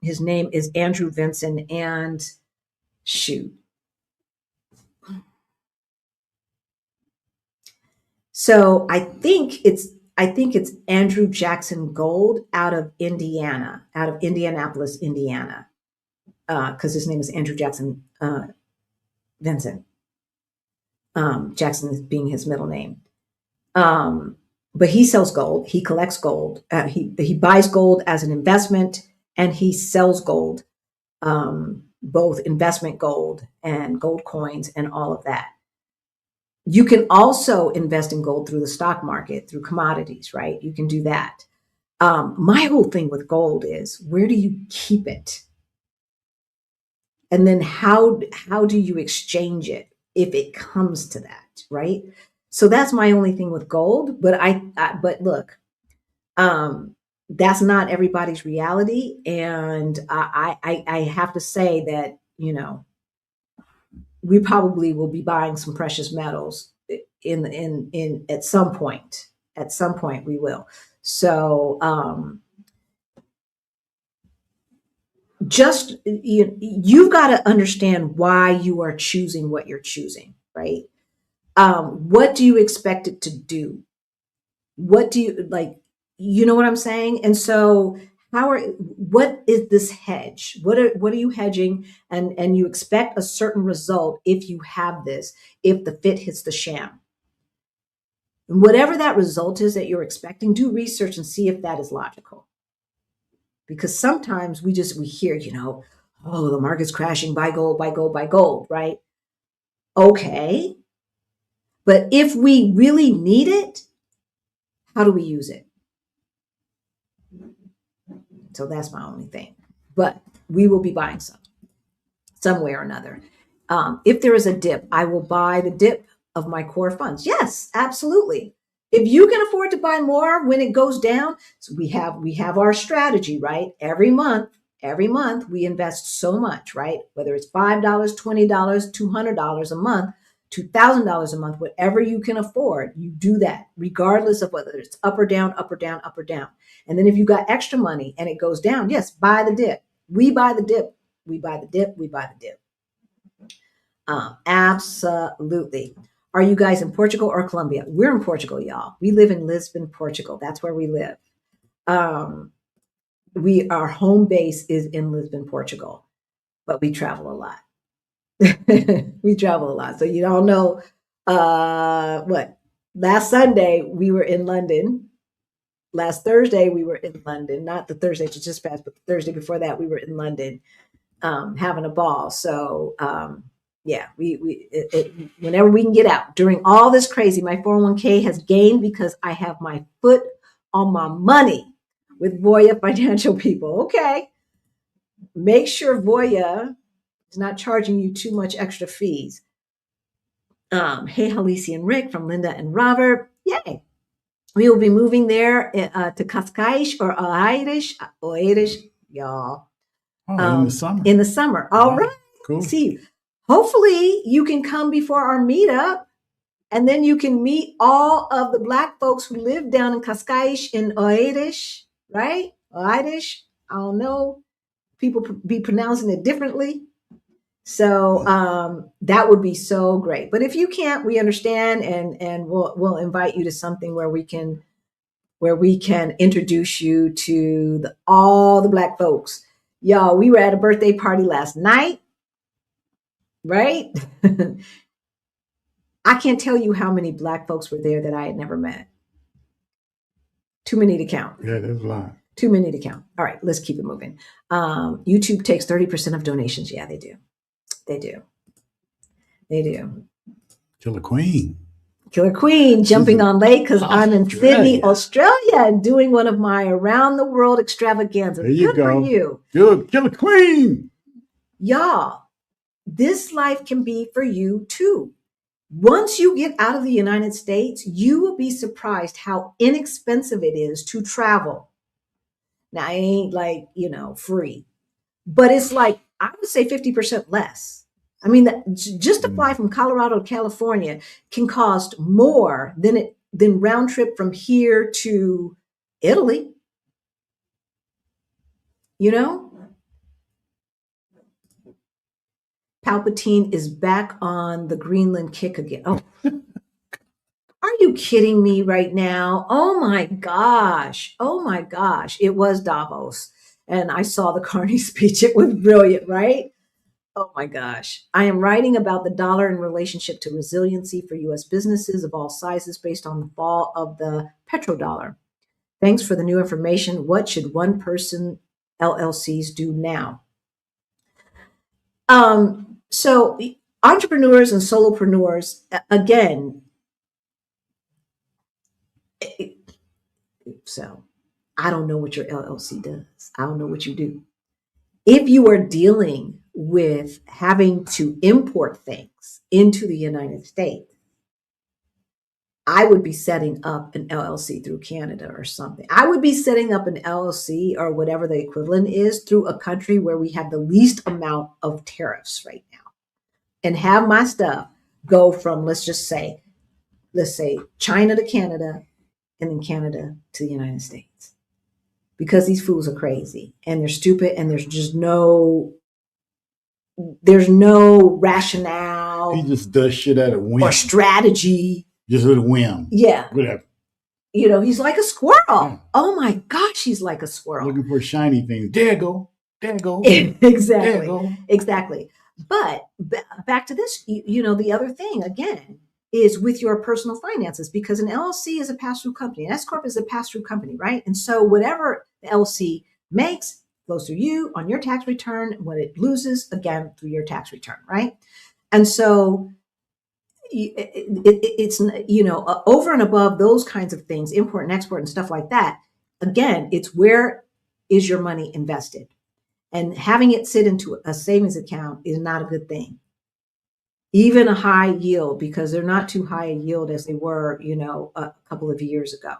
His name is Andrew Vinson, and shoot. So I think it's Andrew Jackson Gold out of Indiana, out of Indianapolis, Indiana, because his name is Andrew Jackson Vinson. Jackson being his middle name. But he sells gold. He collects gold. He buys gold as an investment, and he sells gold, both investment gold and gold coins and all of that. You can also invest in gold through the stock market, through commodities, right? You can do that. My whole thing with gold is, where do you keep it? And then how do you exchange it if it comes to that, right? So that's my only thing with gold. But but look, that's not everybody's reality, and I have to say that we probably will be buying some precious metals in at some point. At some point, we will. So just you've got to understand why you are choosing what you're choosing, right? What do you expect it to do? What do you like? You know what I'm saying? And so what is this hedge? What are you hedging? And you expect a certain result if you have this, if the fit hits the sham. And whatever that result is that you're expecting, do research and see if that is logical. Because sometimes we hear, oh, the market's crashing, buy gold, buy gold, buy gold, right? Okay. But if we really need it, how do we use it? So that's my only thing. But we will be buying some way or another. If there is a dip, I will buy the dip of my core funds. Yes, absolutely. If you can afford to buy more when it goes down, so we have our strategy, right? Every month we invest so much, right? Whether it's $5, $20, $200 a month, $2,000 a month, whatever you can afford, you do that, regardless of whether it's up or down, up or down, up or down. And then if you got extra money and it goes down, yes, buy the dip. We buy the dip. We buy the dip. We buy the dip. Absolutely. Are you guys in Portugal or Colombia? We're in Portugal, y'all. We live in Lisbon, Portugal. That's where we live. Our home base is in Lisbon, Portugal, but we travel a lot. We travel a lot. So you all know last Sunday we were in London. Last Thursday we were in London, not the Thursday that just passed, but the Thursday before that we were in London having a ball. So yeah, whenever we can get out during all this crazy, my 401k has gained because I have my foot on my money with Voya Financial People. Okay. Make sure Voya is not charging you too much extra fees. Hey, Halisi and Rick from Linda and Robert. Yay. We will be moving there to Cascais or Oeiras, y'all. In the summer. In the summer. All right. Cool. See, hopefully you can come before our meetup, and then you can meet all of the Black folks who live down in Cascais and Oeiras, right? Oeiras. I don't know. People be pronouncing it differently. So that would be so great. But if you can't, we understand, and we'll invite you to something where we can introduce you to all the Black folks. Y'all, we were at a birthday party last night, right? I can't tell you how many Black folks were there that I had never met. Too many to count. Yeah, there's a lot. Too many to count. All right, let's keep it moving. YouTube takes 30% of donations. Yeah, they do. They do. They do. Killer Queen. Killer Queen jumping on late because I'm in Sydney, Australia, and doing one of my around the world extravaganzas. There you Good go. for you. Good. Killer Queen. Y'all, this life can be for you too. Once you get out of the United States, you will be surprised how inexpensive it is to travel. Now, it ain't like, free, but it's like, I would say 50% less. I mean, just to fly from Colorado to California can cost more than round trip from here to Italy. Palpatine is back on the Greenland kick again. Oh, are you kidding me right now? Oh my gosh. Oh my gosh. It was Davos. And I saw the Carney speech. It was brilliant, right? Oh my gosh. I am writing about the dollar in relationship to resiliency for U.S. businesses of all sizes based on the fall of the petrodollar. Thanks for the new information. What should one person LLCs do now? So entrepreneurs and solopreneurs, again, so I don't know what your LLC does. I don't know what you do. If you are dealing with having to import things into the United States, I would be setting up an LLC through Canada or something. I would be setting up an LLC or whatever the equivalent is through a country where we have the least amount of tariffs right now, and have my stuff go from, let's say China to Canada, and then Canada to the United States. Because these fools are crazy and they're stupid, and there's no rationale. He just does shit at a whim. Or strategy. Just at a whim. Yeah. Whatever. He's like a squirrel. Yeah. Oh my gosh, he's like a squirrel. Looking for shiny things. There you go. Exactly. There you go. Exactly. But back to this, the other thing again is with your personal finances, because an LLC is a pass-through company. An S-Corp is a pass-through company, right? And so whatever the LLC makes flows through you on your tax return. What it loses, again, through your tax return, right? And so it's, over and above those kinds of things, import and export and stuff like that. Again, it's where is your money invested? And having it sit into a savings account is not a good thing. Even a high yield, because they're not too high a yield as they were, a couple of years ago.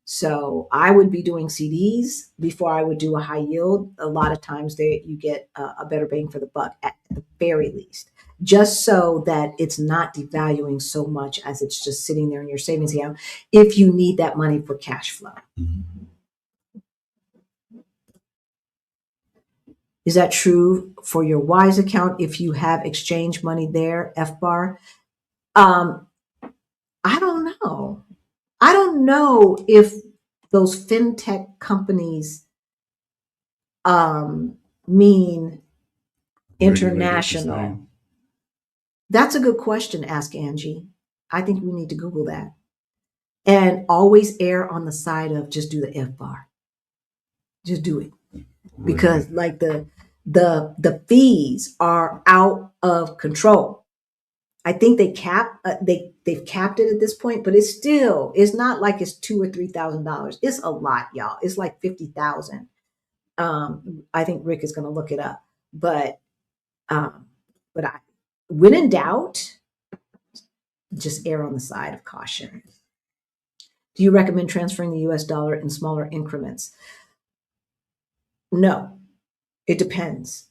So I would be doing CDs before I would do a high yield. A lot of times you get a better bang for the buck at the very least. just so that it's not devaluing so much as it's just sitting there in your savings account if you need that money for cash flow. Is that true for your WISE account if you have exchange money there, FBAR? I don't know. I don't know if those fintech companies mean international. That's a good question, ask Angie. I think we need to Google that. And always err on the side of just do the FBAR. Just do it. Because like the fees are out of control. I think they've capped it at this point, but it's not like it's $2,000 or $3,000. It's a lot, y'all. It's like 50,000. I think Rick is going to look it up, but when in doubt, just err on the side of caution. Do you recommend transferring the US dollar in smaller increments? No, it depends.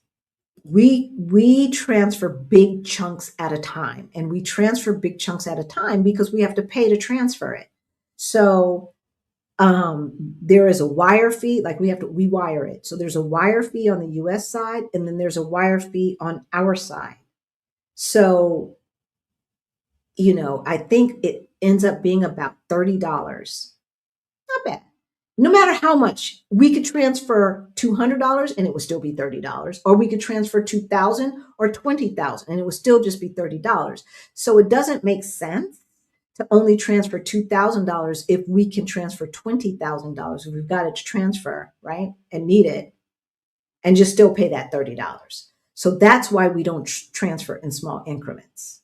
We transfer big chunks at a time, and we transfer big chunks at a time because we have to pay to transfer it. So there is a wire fee, like we wire it. So there's a wire fee on the US side, and then there's a wire fee on our side. So, I think it ends up being about $30. Not bad. No matter how much, we could transfer $200 and it would still be $30, or we could transfer $2,000 or $20,000 and it would still just be $30. So it doesn't make sense to only transfer $2,000 if we can transfer $20,000 if we've got it to transfer, right, and need it, and just still pay that $30. So that's why we don't transfer in small increments.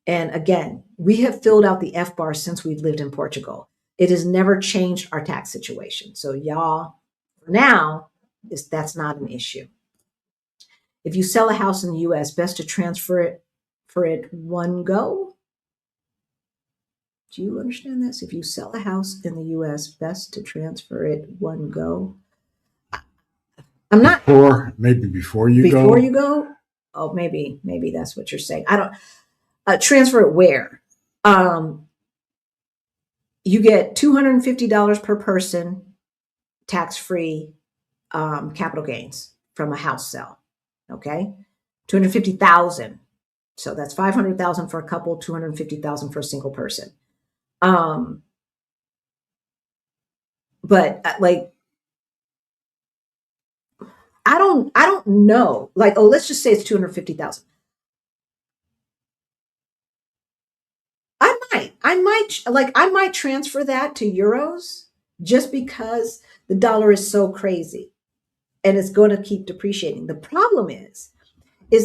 And again, we have filled out the FBAR since we've lived in Portugal. It has never changed our tax situation. So y'all, for now, that's not an issue. If you sell a house in the US, best to transfer it for it one go? Do you understand this? If you sell a house in the US, best to transfer it one go? I'm not. Maybe before you go? Before you go? Oh, maybe that's what you're saying. I don't, transfer it where? You get $250 per person, tax-free capital gains from a house sale. Okay, 250,000. So that's 500,000 for a couple, 250,000 for a single person. But like, I don't know. Like, oh, let's just say it's 250,000. I might transfer that to euros just because the dollar is so crazy and it's going to keep depreciating. The problem is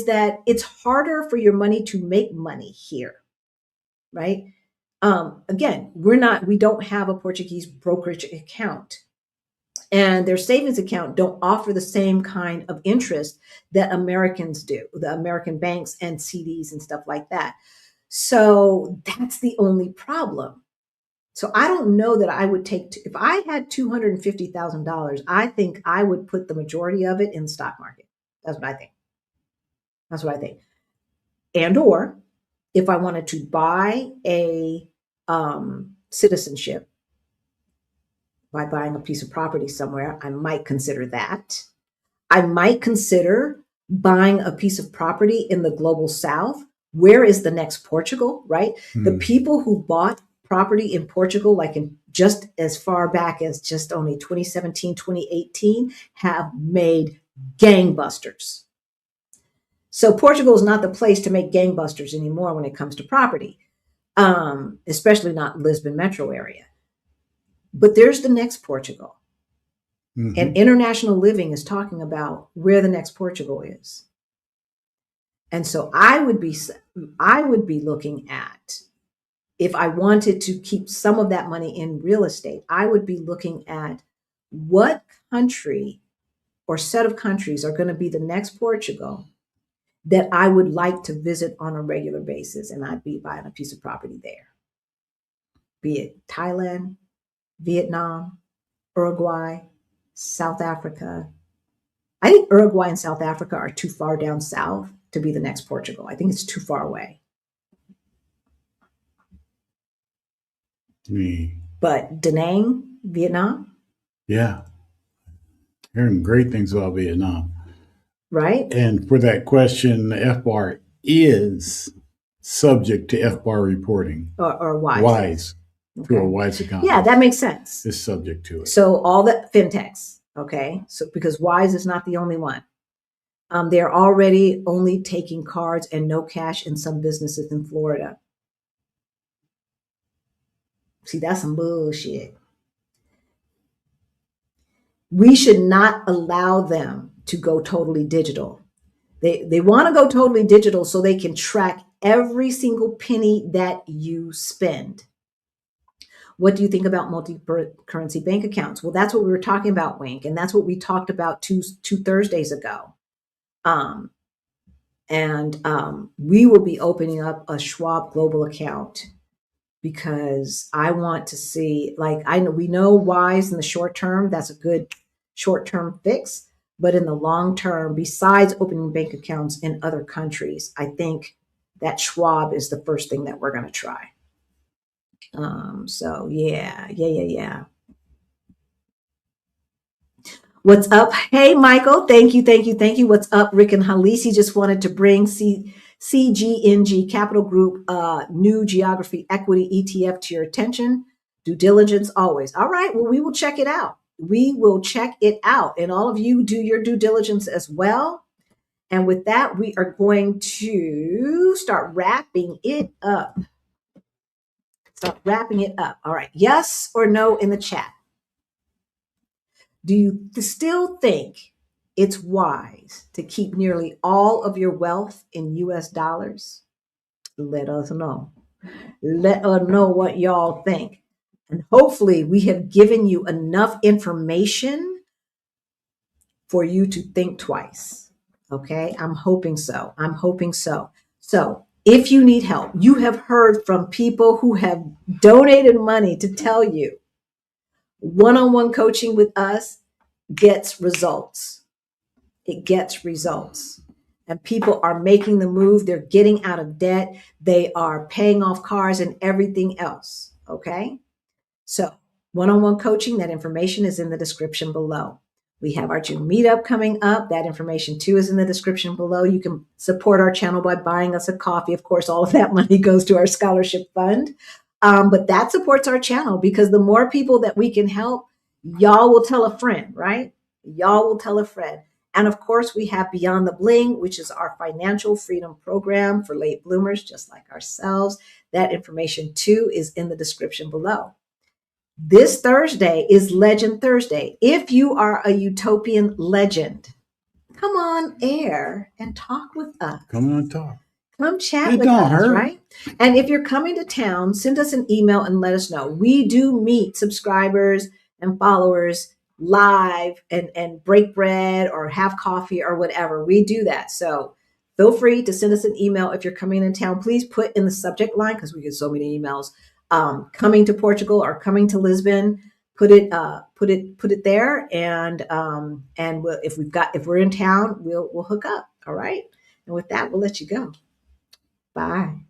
that it's harder for your money to make money here, right? Again, we don't have a Portuguese brokerage account, and their savings account don't offer the same kind of interest that Americans do, the American banks and CDs and stuff like that. So that's the only problem. So I don't know that I would if I had $250,000, I think I would put the majority of it in the stock market. That's what I think. And or if I wanted to buy a citizenship by buying a piece of property somewhere, I might consider that. I might consider buying a piece of property in the global south. Where is the next Portugal, right? The people who bought property in Portugal, like in just as far back as just only 2017, 2018, have made gangbusters. So Portugal is not the place to make gangbusters anymore when it comes to property, especially not Lisbon metro area. But there's the next Portugal. And International Living is talking about where the next Portugal is. And so I would be looking at, if I wanted to keep some of that money in real estate, I would be looking at what country or set of countries are going to be the next Portugal that I would like to visit on a regular basis, and I'd be buying a piece of property there. Be it Thailand, Vietnam, Uruguay, South Africa. I think Uruguay and South Africa are too far down south to be the next Portugal. I think it's too far away. But Da Nang, Vietnam? Yeah. Hearing great things about Vietnam. Right? And for that question, the FBAR is subject to FBAR reporting. Or WISE. WISE. Okay. Through a WISE account. Yeah, that makes sense. Is subject to it. So all the fintechs, okay? So because WISE is not the only one. They're already only taking cards and no cash in some businesses in Florida. See, that's some bullshit. We should not allow them to go totally digital. They want to go totally digital so they can track every single penny that you spend. What do you think about multi-currency bank accounts? Well, that's what we were talking about, Wink, and that's what we talked about two Thursdays ago. We will be opening up a Schwab Global account because I want to see, we know WISE in the short term, that's a good short-term fix. But in the long term, besides opening bank accounts in other countries, I think that Schwab is the first thing that we're going to try. So yeah. What's up? Hey, Michael. Thank you. What's up? Rick and Halisi just wanted to bring CGNG Capital Group new geography equity ETF to your attention. Due diligence always. All right. Well, we will check it out. And all of you do your due diligence as well. And with that, we are going to start wrapping it up. All right. Yes or no in the chat. Do you still think it's wise to keep nearly all of your wealth in US dollars? Let us know. Let us know what y'all think. And hopefully we have given you enough information for you to think twice. Okay? I'm hoping so. So if you need help, you have heard from people who have donated money to tell you one-on-one coaching with us gets results. It gets results. And people are making the move. They're getting out of debt. They are paying off cars and everything else. Okay? So one-on-one coaching, that information is in the description below. We have our June meetup coming up. That information too is in the description below. You can support our channel by buying us a coffee. Of course, all of that money goes to our scholarship fund. But that supports our channel because the more people that we can help, y'all will tell a friend, right? Y'all will tell a friend. And of course, we have Beyond the Bling, which is our financial freedom program for late bloomers, just like ourselves. That information too is in the description below. This Thursday is Legend Thursday. If you are a Utopian legend, come on air and talk with us. Come on, talk. Come chat with us, right? And if you're coming to town, send us an email and let us know. We do meet subscribers and followers live and break bread or have coffee or whatever. We do that. So feel free to send us an email if you're coming in town. Please put in the subject line, because we get so many emails, coming to Portugal or coming to Lisbon. Put it there, and if we're in town, we'll hook up. All right. And with that, we'll let you go. Bye.